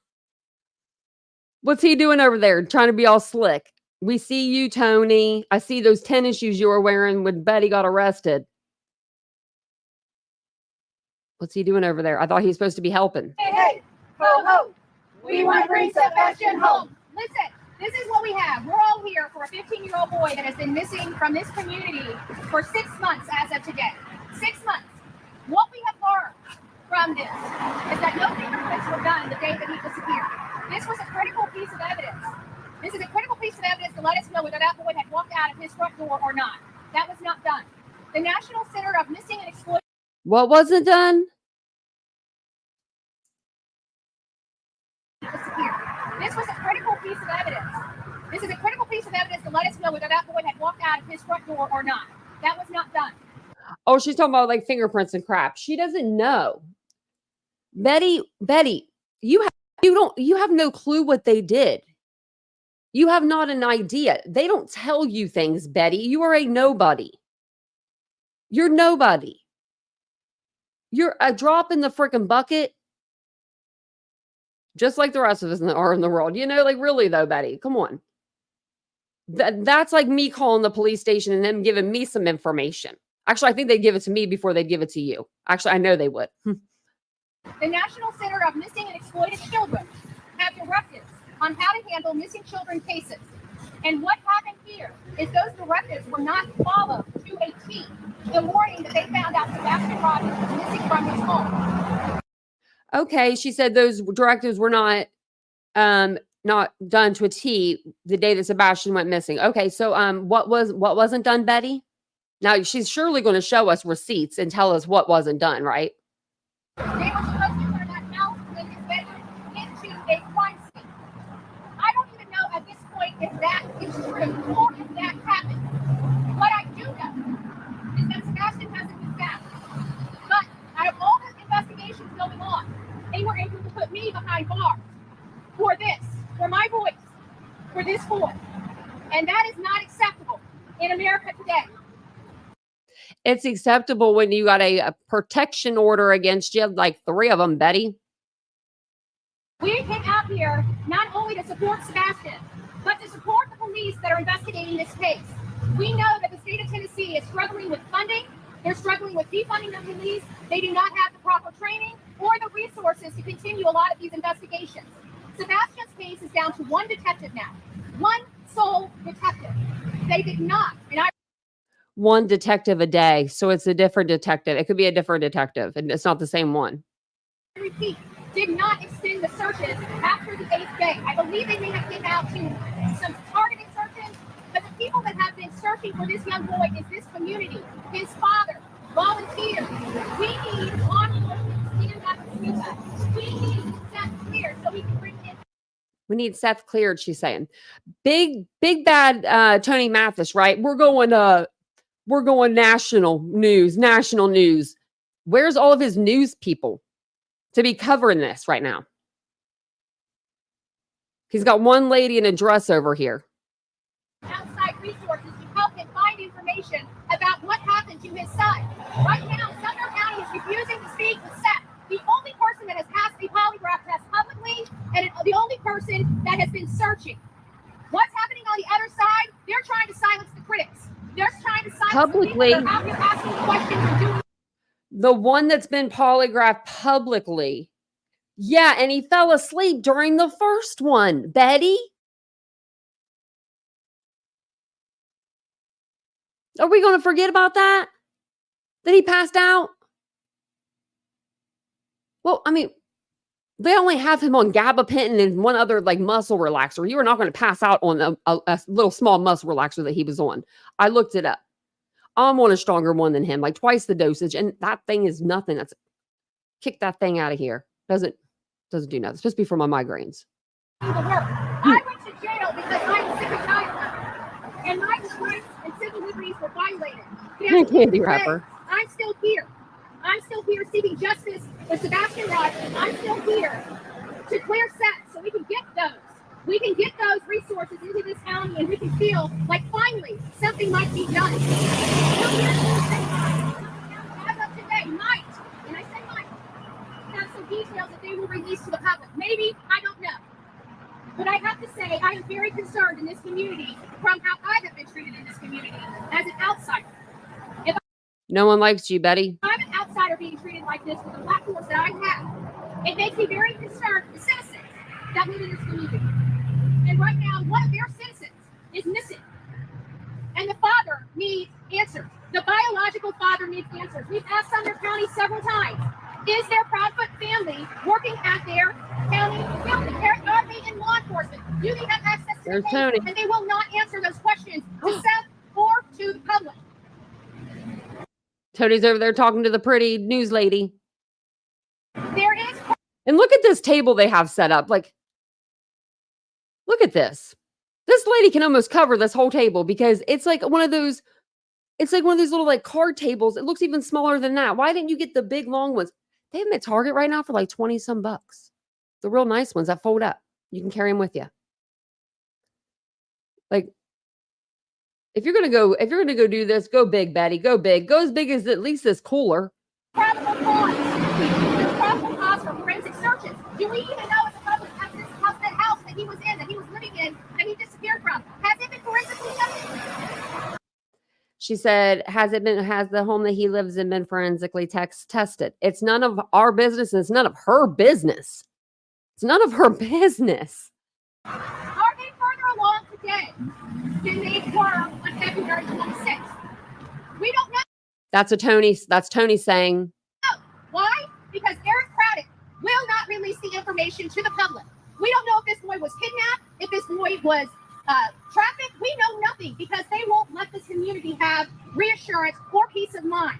What's he doing over there? Trying to be all slick. We see you, Tony. I see those tennis shoes you were wearing when Betty got arrested. What's he doing over there? I thought he was supposed to be helping. Hey, hey, ho, ho. We want to bring Sebastian home. Listen, this is what we have. We're all here for a 15-year-old boy that has been missing from this community for 6 months as of today. 6 months. What we have learned from this is that no fingerprints were done the day that he disappeared. This was a critical piece of evidence. This is a critical piece of evidence to let us know whether that boy had walked out of his front door or not. That was not done. The National Center of Missing and Exploited. What wasn't done? This was a critical piece of evidence. This is a critical piece of evidence to let us know whether that boy had walked out of his front door or not. That was not done. Oh, she's talking about like fingerprints and crap. She doesn't know. Betty, you have no clue what they did. You have not an idea. They don't tell you things, Betty. You are a nobody. You're nobody. You're a drop in the freaking bucket. just like the rest of us are in the world. You know, like really though, Betty, come on. That's like me calling the police station and them giving me some information. Actually, I think they'd give it to me before they'd give it to you. Actually, I know they would. The National Center of Missing and Exploited Children have directives on how to handle missing children cases. And what happened here is those directives were not followed to a T the morning that they found out Sebastian Rogers was missing from his home. Okay, she said those directives were not done to a T the day that Sebastian went missing. Okay, so what wasn't done, Betty? Now she's surely going to show us receipts and tell us what wasn't done, right? They were supposed to turn that house in his bedroom into a crime scene. I don't even know at this point if that is true or if that happened. What I do know is that Sebastian hasn't been found. But out of all the investigations going on, they were able to put me behind bars for this, for my voice, for this boy. And that is not acceptable in America today. It's acceptable when you got a protection order against you, like 3 of them, Betty. We came out here not only to support Sebastian, but to support the police that are investigating this case. We know that the state of Tennessee is struggling with funding. They're struggling with defunding the police. They do not have the proper training or the resources to continue a lot of these investigations. Sebastian's case is down to 1 detective now. 1 sole detective. They did not. And 1 detective a day. So it's a different detective. It could be a different detective, and it's not the same one. I repeat, did not extend the searches after the 8th day. I believe they may have came out to some targeted searches, but the people that have been searching for this young boy is this community, his father, volunteers. We need law enforcement to stand up and speak up. We need that clear so we can bring in. We need Seth cleared, she's saying. Big bad Tony Mathis, right? We're going national news. Where's all of his news people to be covering this right now? He's got one lady in a dress over here. Outside resources to help him find information about what happened to his son. Right now, Sumner County is refusing to speak with Seth, the only person that has passed a polygraph test publicly, and the only person that has been searching. What's happening on the other side? They're trying to silence the critics. They're trying to silence Publicly. the people that are out here asking questions and doing. The one that's been polygraphed publicly. Yeah, and he fell asleep during the first one, Betty. Are we going to forget about that? That he passed out? Well, I mean, they only have him on gabapentin and one other like muscle relaxer. You are not going to pass out on a little small muscle relaxer that he was on. I looked it up. I'm on a stronger one than him, like twice the dosage. And that thing is nothing. That's kick that thing out of here. Doesn't do nothing. It's supposed to be for my migraines. I went to jail because I'm sick and tired, and my rights and civil liberties were violated. Candy wrapper. I'm still here. I'm still here seeking justice for Sebastian Rogers. I'm still here to clear Seth so we can get those. We can get those resources into this county, and we can feel like finally something might be done. As of today, might, and I say might, have some details that they will release to the public. Maybe, I don't know. But I have to say, I am very concerned in this community from how I have been treated in this community as an outsider. No one likes you, Betty. I'm an outsider being treated like this with the platforms that I have. It makes me very concerned for the citizens that live in this community. And right now, one of their citizens is missing. And the father needs answers. The biological father needs answers. We've asked Sumner County several times, is their Proudfoot family working at their county building? Are they in law enforcement? Do they have access to the case? Tony. And they will not answer those questions to Seth or to the public. Tony's over there talking to the pretty news lady. There is. And look at this table they have set up. Like, look at this. This lady can almost cover this whole table because it's like one of those little like card tables. It looks even smaller than that. Why didn't you get the big long ones? They have them at Target right now for like 20 some bucks. The real nice ones that fold up. You can carry them with you. Like, if you're gonna go do this, go big, Betty. Go big. Go as big as at least this cooler. Probable cause. There's probable cause for forensic searches. Do we even know as a public that he was in, that he was living in, that he disappeared from? Has it been forensically tested? She said, has the home that he lives in been forensically tested? It's none of our business. And it's none of her business. It's none of her business. Are they further along today than they were on February 26th? We don't know. That's Tony saying. Why? Because Eric Craddock will not release the information to the public. We don't know if this boy was kidnapped, if this boy was trafficked. We know nothing because they won't let this community have reassurance or peace of mind.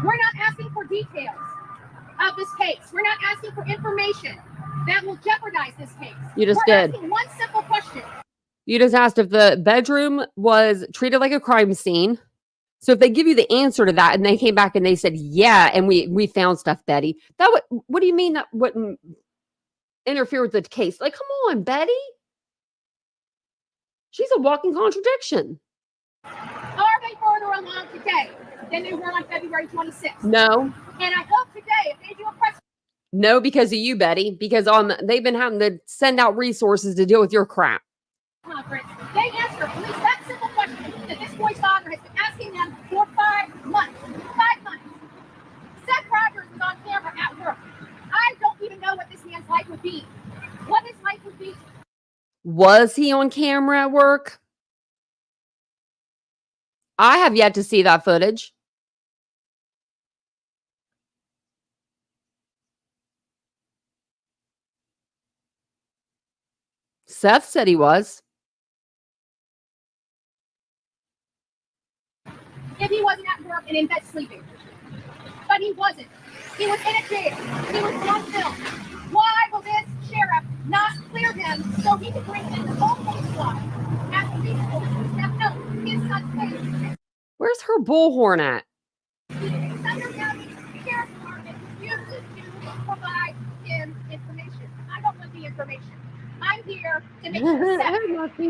We're not asking for details of this case. We're not asking for information that will jeopardize this case. You just We're did. asking one simple question. You just asked if the bedroom was treated like a crime scene. So if they give you the answer to that and they came back and they said, yeah, and we found stuff, Betty, what do you mean that wouldn't interfere with the case? Like, come on, Betty. She's a walking contradiction. Are they further along today than they were on February 26th? No. And I hope today, if they do a press No, because of you, Betty, because they've been having to send out resources to deal with your crap. conference, they answer at least that simple question that this boy's father has been asking them for 5 months. 5 months. Seth Rogers was on camera at work. I don't even know what this man's life would be. What his life would be. Was he on camera at work? I have yet to see that footage. Seth said he was. If he wasn't at work and in bed sleeping. But he wasn't. He was in a jail. He was on film. Why will this sheriff not clear him so he can bring in the whole police squad at the people who stepped up his son's case? Where's her bullhorn at? The Sumner County Sheriff's Department refuses to provide him information. I don't want the information. I'm here to make sure Seth,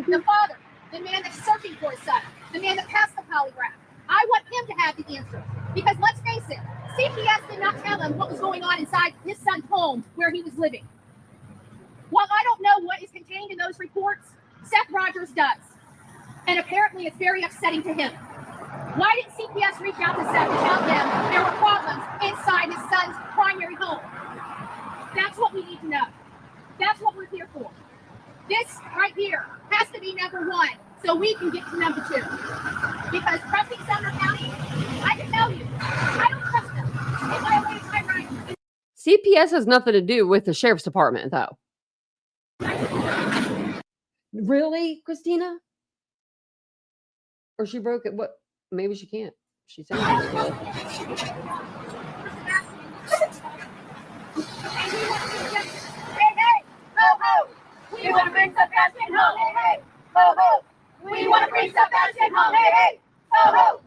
the father, the man that's searching for his son, the man that passed the polygraph, I want him to have the answer. Because let's face it, CPS did not tell him what was going on inside his son's home where he was living. While I don't know what is contained in those reports, Seth Rogers does. And apparently it's very upsetting to him. Why didn't CPS reach out to Seth to tell him there were problems inside his son's primary home? That's what we need to know. That's what we're here for. This right here has to be number one so we can get to number two. Because trusting Sumner County, I can tell you, I don't trust them. It violates my rights. CPS has nothing to do with the sheriff's department, though. Really, Christina? Or she broke it? What? Maybe she can't. She said. Hey, ho, ho. We want to bring Sebastian home. Hey, ho, ho. We want to bring Sebastian home. Hey, ho, ho.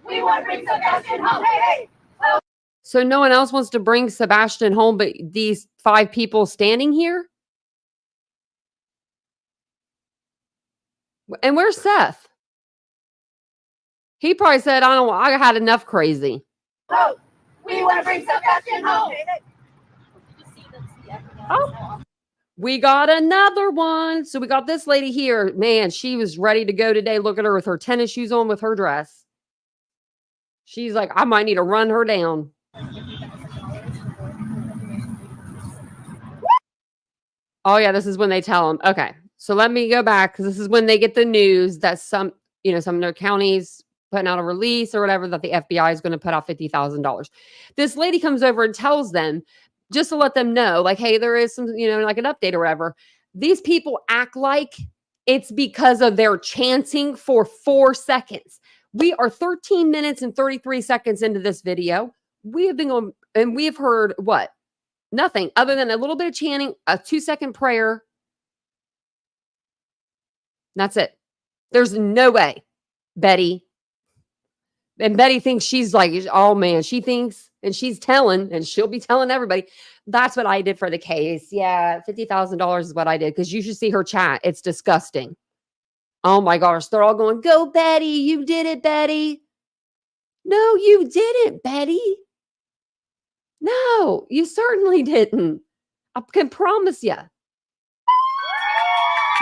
We want to bring Sebastian home. Hey, ho. So no one else wants to bring Sebastian home but these 5 people standing here? And where's Seth? He probably said, I had enough crazy. Ho. We want to bring Sebastian home. Oh, we got another one. So we got this lady here. Man, she was ready to go today. Look at her with her tennis shoes on with her dress. She's like, I might need to run her down. Oh, yeah, this is when they tell them. Okay, so let me go back because this is when they get the news that some of their counties putting out a release or whatever that the FBI is going to put out $50,000. This lady comes over and tells them just to let them know, like, hey, there is some, like an update or whatever. These people act like it's because of their chanting for 4 seconds. We are 13 minutes and 33 seconds into this video. We have been going and we have heard what? Nothing other than a little bit of chanting, a 2-second prayer. That's it. There's no way, Betty. And Betty thinks she's like, oh man, she thinks, and she's telling, and she'll be telling everybody, that's what I did for the case. Yeah, $50,000 is what I did. Because you should see her chat. It's disgusting. Oh my gosh. They're all going, go Betty. You did it, Betty. No, you didn't, Betty. No, you certainly didn't. I can promise you.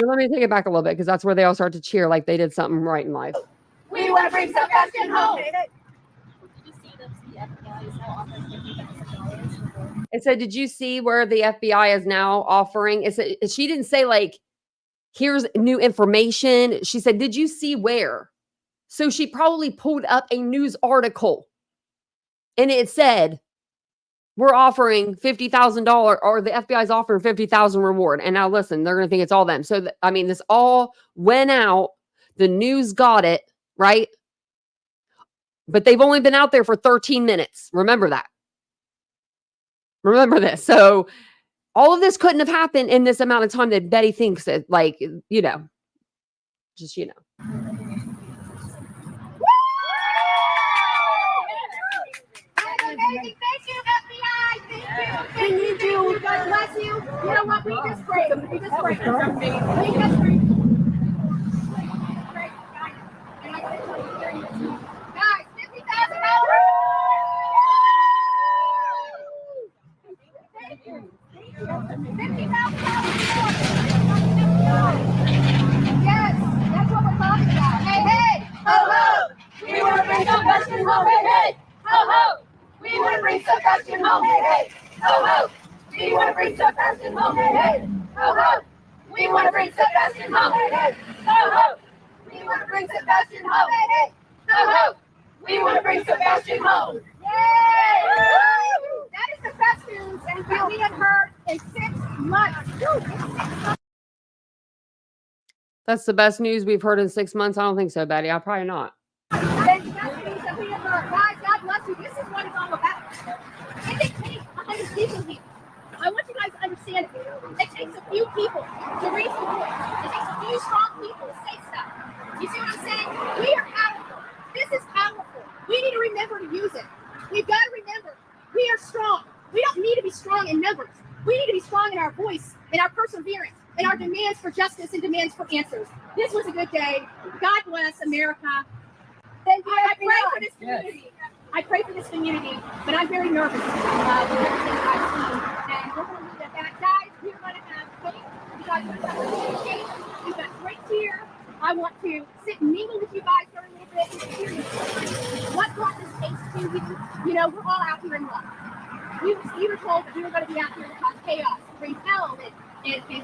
So let me take it back a little bit because that's where they all start to cheer like they did something right in life. We want to bring Sebastian home. Did you see the FBI is now offering $50,000? It said, did you see where the FBI is now offering? She didn't say like, here's new information. She said, did you see where? So she probably pulled up a news article and it said, we're offering $50,000 or the FBI is offering $50,000 reward. And now listen, they're going to think it's all them. So, I mean, this all went out. The news got it, right? But they've only been out there for 13 minutes. Remember that. Remember this. So all of this couldn't have happened in this amount of time that Betty thinks it, like, you know, just, you know. Amazing. Thank you, FBI. Thank you. Thank you. God bless you. You know what? We just prayed. We just prayed. We just prayed. Guys, $50,000. Thank you. $50,000. Yes, that's what we're talking about. Hey, hey, ho, ho. We want to bring Sebastian home. Hey, hey, ho, ho. We want to bring Sebastian home. Hey, hey, ho, ho. We want to bring Sebastian home. Hey, hey, ho, ho. We want to bring Sebastian home. Hey, hey, ho, ho. We want to bring Sebastian home. Hey, hey, ho, ho. We want to bring Sebastian home. Yay! That is the best news and that we have heard in 6 months. That's the best news we've heard in 6 months. I don't think so, Betty. Probably not. Guys, God bless you. This is what it's all about. It takes 100 people here. I want you guys to understand it takes a few people to reach the point. It takes a few strong people to say stuff. You see what I'm saying? We are powerful. This is powerful. We need to remember to use it. We've got to remember we are strong. We don't need to be strong in numbers. We need to be strong in our voice, in our perseverance, in our demands for justice and demands for answers. This was a good day. God bless America. Thank you. I pray for this community. I pray for this community, but I'm very nervous with everything I've seen. And we're going to leave it at that. Guys, we're going to have faith. You guys are going to appreciate. You've got great cheer. I want to sit and mingle with you guys for a little bit and experience what brought this case to you. You know, we're all out here in love. You were told that we were going to be out here to cause chaos, to bring hell and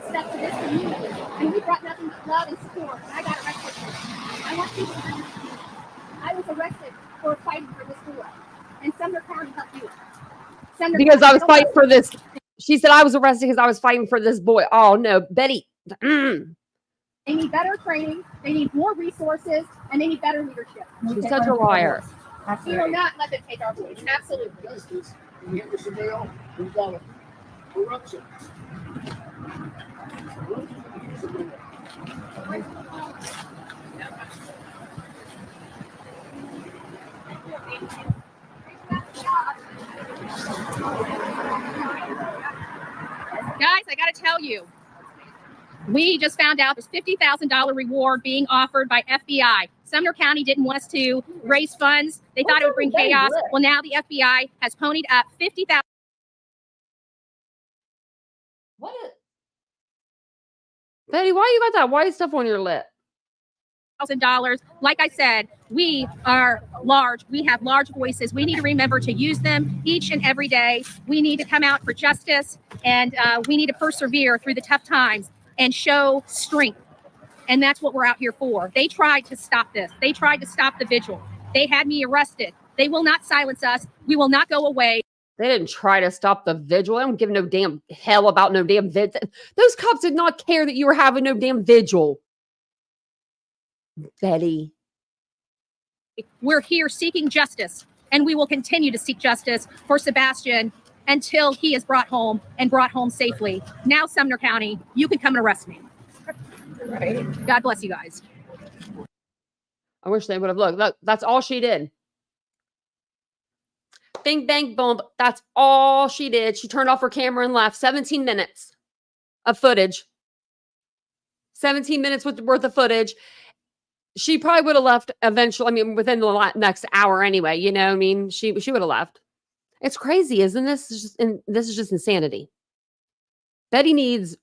stuff to this community. And we brought nothing but love and support. And I got arrested for it. I want you to understand. I was arrested for fighting for this boy. And Sumner County helped you. Because I was fighting for this. She said I was arrested because I was fighting for this boy. Oh, no, Betty. They need better training. They need more resources. And they need better leadership. She's such a liar. We will not let them take our voice. Absolutely. Justice. And here was somebody else who got corruption. Guys, I got to tell you, we just found out there's $50,000 reward being offered by FBI. Sumner County didn't want us to raise funds. They thought it would bring chaos. Well, now the FBI has ponied up $50,000. What? Betty, why you got that white stuff on your lip? Like I said, we are large. We have large voices. We need to remember to use them each and every day. We need to come out for justice, and we need to persevere through the tough times and show strength. And that's what we're out here for. They tried to stop this. They tried to stop the vigil. They had me arrested. They will not silence us. We will not go away. They didn't try to stop the vigil. I don't give no damn hell about no damn vigil. Those cops did not care that you were having no damn vigil. Betty. We're here seeking justice, and we will continue to seek justice for Sebastian until he is brought home and brought home safely. Now, Sumner County, you can come and arrest me. God bless you guys. I wish they would have looked. Look, that's all she did. Bing, bang, boom. That's all she did. She turned off her camera and left. 17 minutes of footage. 17 minutes worth of footage. She probably would have left eventually. I mean, within the next hour anyway. You know what I mean? She would have left. It's crazy, isn't this? This is just insanity. Betty needs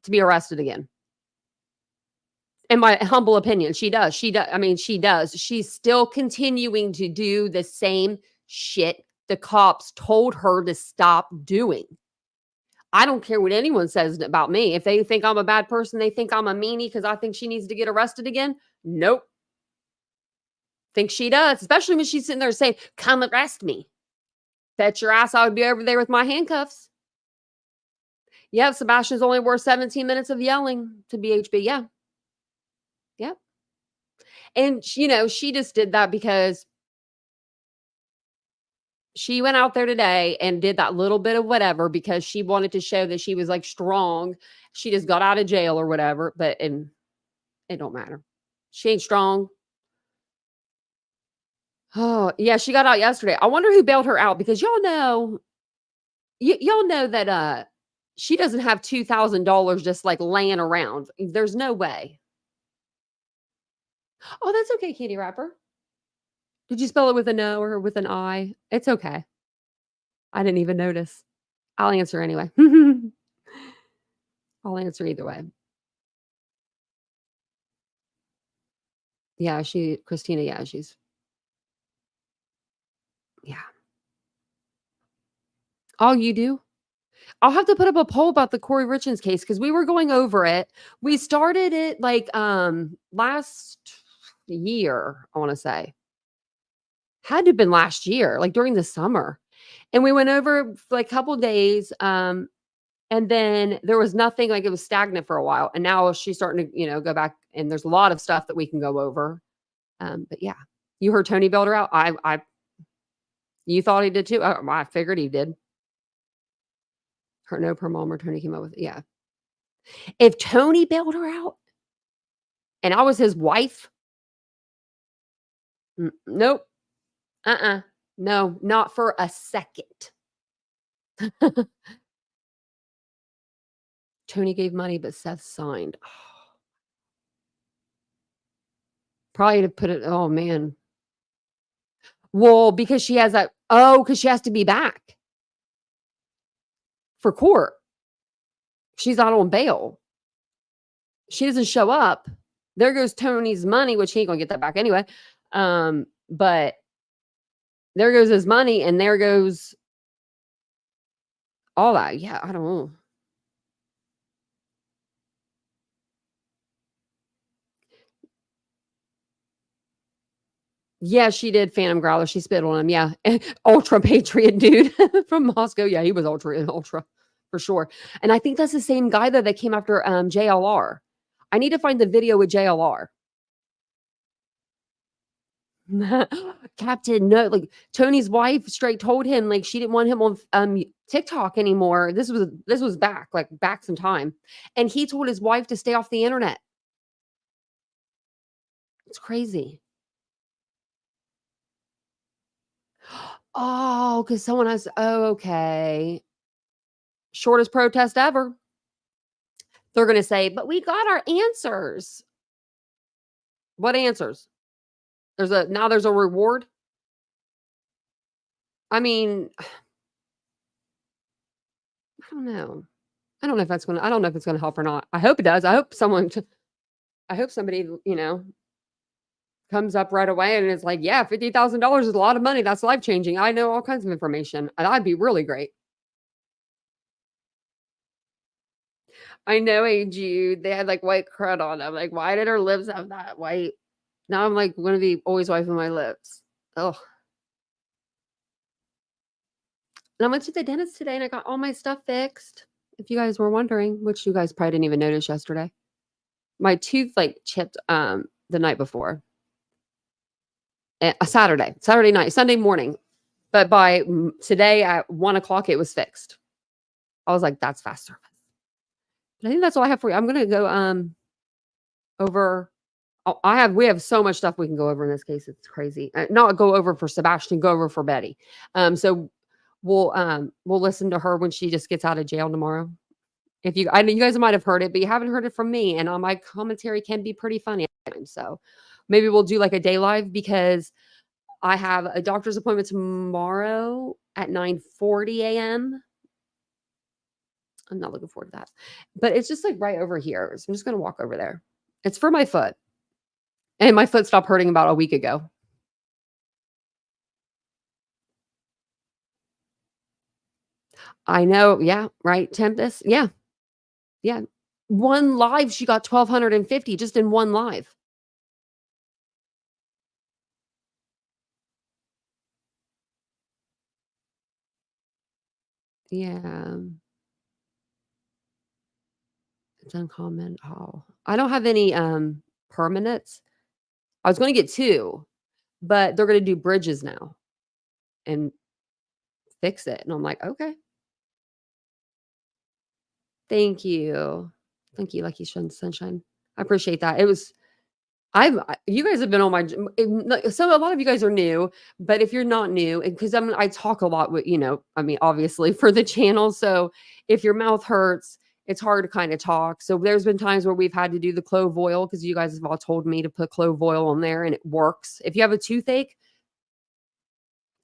to be arrested again. In my humble opinion, she does. I mean, she does. She's still continuing to do the same shit the cops told her to stop doing. I don't care what anyone says about me. If they think I'm a bad person, they think I'm a meanie because I think she needs to get arrested again. Nope. Think she does, especially when she's sitting there saying, come arrest me. Bet your ass I would be over there with my handcuffs. Yeah, Sebastian's only worth 17 minutes of yelling to BHB. Yeah. Yep. And, she just did that because she went out there today and did that little bit of whatever because she wanted to show that she was like strong. She just got out of jail or whatever, but it don't matter. She ain't strong. Oh, yeah, she got out yesterday. I wonder who bailed her out because y'all know that she doesn't have $2,000 just like laying around. There's no way. Oh, that's okay, Kitty Rapper. Did you spell it with an O or with an I? It's okay. I didn't even notice. I'll answer anyway. I'll answer either way. Yeah, Christina, yeah, yeah. Oh, you do? I'll have to put up a poll about the Corey Richins case because we were going over it. We started it like last year, I want to say. Had to have been last year, like during the summer. And we went over for like a couple days. And then there was nothing, like it was stagnant for a while. And now she's starting to, go back and there's a lot of stuff that we can go over. But yeah, you heard Tony bailed her out. You thought he did too? I figured he did. Her no per mom or Tony came up with it. Yeah. If Tony bailed her out and I was his wife, nope. No, not for a second. Tony gave money, but Seth signed. Probably to put it, oh man. Well, because she has that, because she has to be back for court. She's not on bail. She doesn't show up. There goes Tony's money, which he ain't gonna get that back anyway. But there goes his money, and there goes all that. Yeah, I don't know. Yeah, she did. Phantom Growler. She spit on him. Yeah, ultra patriot dude from Moscow. Yeah, he was ultra for sure. And I think that's the same guy though that came after JLR. I need to find the video with JLR. Captain, no, like Tony's wife straight told him like she didn't want him on TikTok anymore. This was back some time, and he told his wife to stay off the internet. It's crazy. Oh, because someone has. Oh, okay. Shortest protest ever. They're going to say, but we got our answers. What answers? There's a reward. I mean, I don't know. I don't know if it's going to help or not. I hope it does. I hope somebody, comes up right away and is like, yeah, $50,000 is a lot of money. That's life-changing. I know all kinds of information. That'd be really great. I know, hey Jude, they had like white crud on them. Like, why did her lips have that white? Now I'm like going to be always wiping my lips. Oh. And I went to the dentist today and I got all my stuff fixed. If you guys were wondering, which you guys probably didn't even notice yesterday. My tooth like chipped the night before. Saturday night, Sunday morning. But by today at 1:00, it was fixed. I was like, that's fast service. But I think that's all I have for you. I'm going to go over. We have so much stuff we can go over in this case. It's crazy. Not go over for Sebastian, go over for Betty. So we'll listen to her when she just gets out of jail tomorrow. I know you guys might have heard it, but you haven't heard it from me. And my commentary can be pretty funny at times. So maybe we'll do like a day live because I have a doctor's appointment tomorrow at 9:40 a.m. I'm not looking forward to that. But it's just like right over here. So I'm just going to walk over there. It's for my foot. And my foot stopped hurting about a week ago. I know. Yeah. Right. Tempest. Yeah. Yeah. One live, she got 1,250 just in one live. Yeah. It's uncommon. Oh, I don't have any permanents. I was going to get 2, but they're going to do bridges now and fix it. And I'm like, okay, thank you. Thank you, Lucky Sunshine. I appreciate that. It was, you guys have been on my, so a lot of you guys are new, but if you're not new, because I talk a lot with, obviously for the channel. So if your mouth hurts, it's hard to kind of talk. So there's been times where we've had to do the clove oil because you guys have all told me to put clove oil on there and it works. If you have a toothache,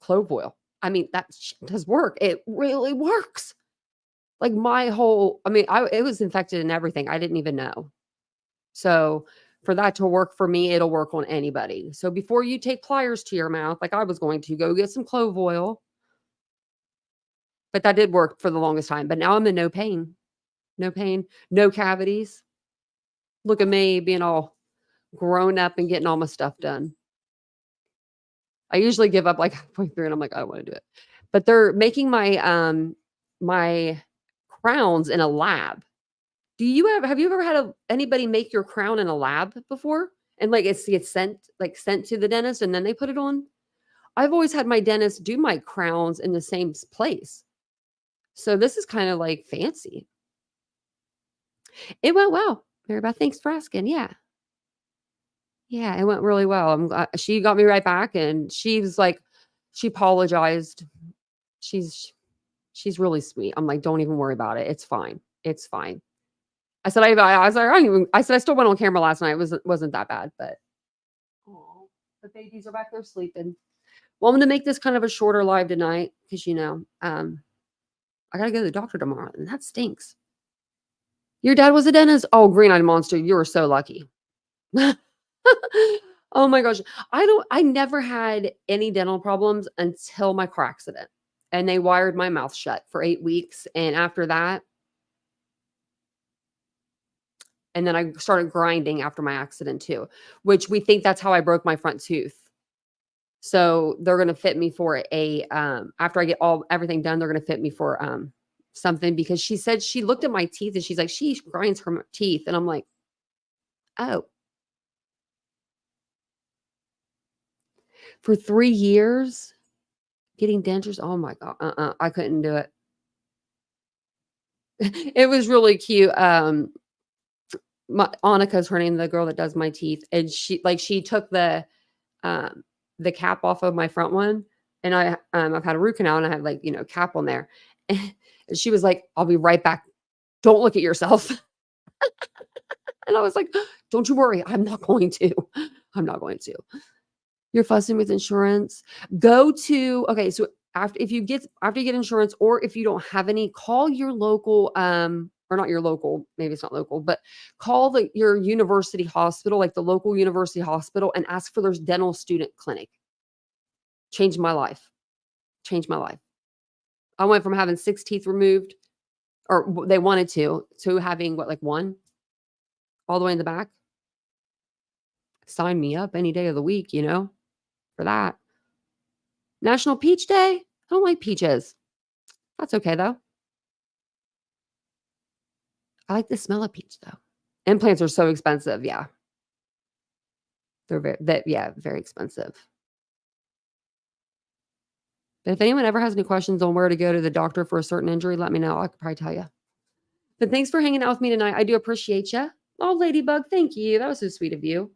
clove oil. That does work. It really works. Like it was infected and everything. I didn't even know. So for that to work for me, it'll work on anybody. So before you take pliers to your mouth, like I was going to, go get some clove oil. But that did work for the longest time. But now I'm in no pain. No pain, no cavities. Look at me being all grown up and getting all my stuff done. I usually give up like halfway through and I'm like, I don't want to do it. But they're making my my crowns in a lab. Have you ever had anybody make your crown in a lab before? And like it gets sent to the dentist and then they put it on? I've always had my dentist do my crowns in the same place. So this is kind of like fancy. It went well. Mary Beth, thanks for asking. Yeah. Yeah, it went really well. I'm glad she got me right back and she was like, she apologized. She's really sweet. I'm like, don't even worry about it. It's fine. It's fine. I said, I still went on camera last night. It wasn't that bad, but the babies are back there sleeping. Well, I'm going to make this kind of a shorter live tonight because, I got to go to the doctor tomorrow and that stinks. Your dad was a dentist? Oh, green-eyed monster. You were so lucky. Oh my gosh. I never had any dental problems until my car accident. And they wired my mouth shut for 8 weeks. And after that, and then I started grinding after my accident too, which we think that's how I broke my front tooth. So they're going to fit me for after I get everything done, they're going to fit me for something because she said she looked at my teeth and she's like, she grinds her teeth. And I'm like, oh. For 3 years getting dentures. Oh my God. I couldn't do it. It was really cute. Annika's her name, the girl that does my teeth. And she took the cap off of my front one. And I've had a root canal and I have cap on there. And she was like, I'll be right back. Don't look at yourself. And I was like, don't you worry. I'm not going to. You're fussing with insurance. Okay. So after you get insurance, or if you don't have any, call your local, or not your local, maybe it's not local, but call your university hospital, like the local university hospital, and ask for their dental student clinic. Changed my life. I went from having 6 teeth removed, or they wanted to having one all the way in the back. Sign me up any day of the week, for that. National Peach Day. I don't like peaches. That's okay though. I like the smell of peach though. Implants are so expensive. Yeah. They're very expensive. But if anyone ever has any questions on where to go to the doctor for a certain injury, let me know. I could probably tell you. But thanks for hanging out with me tonight. I do appreciate you. Oh, Ladybug, thank you. That was so sweet of you.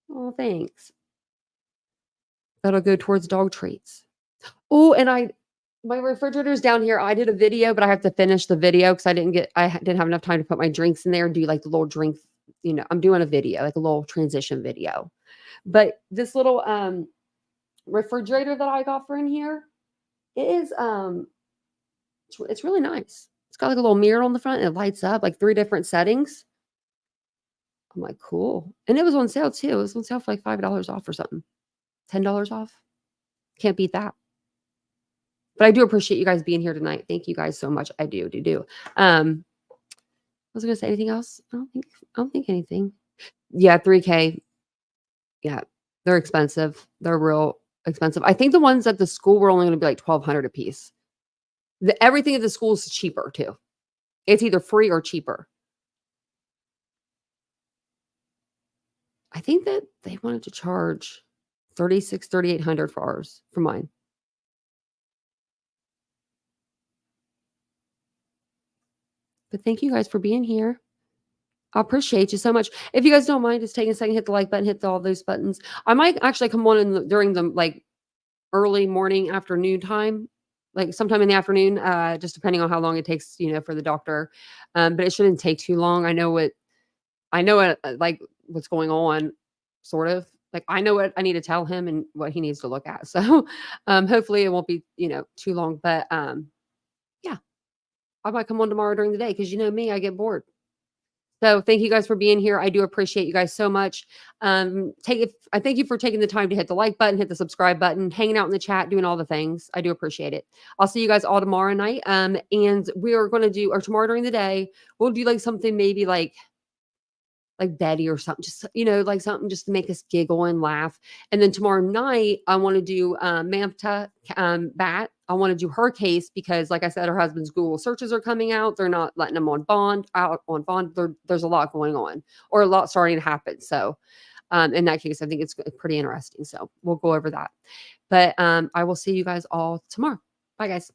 Oh, thanks. That'll go towards dog treats. Oh, and my refrigerator's down here. I did a video, but I have to finish the video because I didn't have enough time to put my drinks in there and do the little drink. I'm doing a video, a little transition video. But this little refrigerator that I got for in here, it is it's really nice. It's got like a little mirror on the front and it lights up like 3 different settings. I'm like, cool. And it was on sale too. It was on sale for like $5 off or something. $10 off. Can't beat that. But I do appreciate you guys being here tonight. Thank you guys so much. I do. Was I gonna say anything else? I don't think anything. Yeah, 3K. Yeah, they're expensive. They're real expensive. I think the ones at the school were only gonna be like $1,200 a piece. Everything at the school is cheaper too. It's either free or cheaper. I think that they wanted to charge $3,800 for ours, for mine. But thank you guys for being here. I appreciate you so much. If you guys don't mind just taking a second, hit the like button, hit all those buttons. I might actually come on during the like early morning, afternoon time, like sometime in the afternoon, just depending on how long it takes, for the doctor. But it shouldn't take too long. I know like what's going on, sort of. Like I know what I need to tell him and what he needs to look at. So hopefully it won't be, too long. But yeah, I might come on tomorrow during the day because you know me, I get bored. So thank you guys for being here. I do appreciate you guys so much. I thank you for taking the time to hit the like button, hit the subscribe button, hanging out in the chat, doing all the things. I do appreciate it. I'll see you guys all tomorrow night. And we are going to do, or tomorrow during the day, we'll do like something maybe like Betty or something, just, like something just to make us giggle and laugh. And then tomorrow night, I want to do Mamta Bat. I want to do her case because, like I said, her husband's Google searches are coming out. They're not letting him out on bond. There's a lot going on, or a lot starting to happen. So in that case, I think it's pretty interesting. So we'll go over that. But I will see you guys all tomorrow. Bye, guys.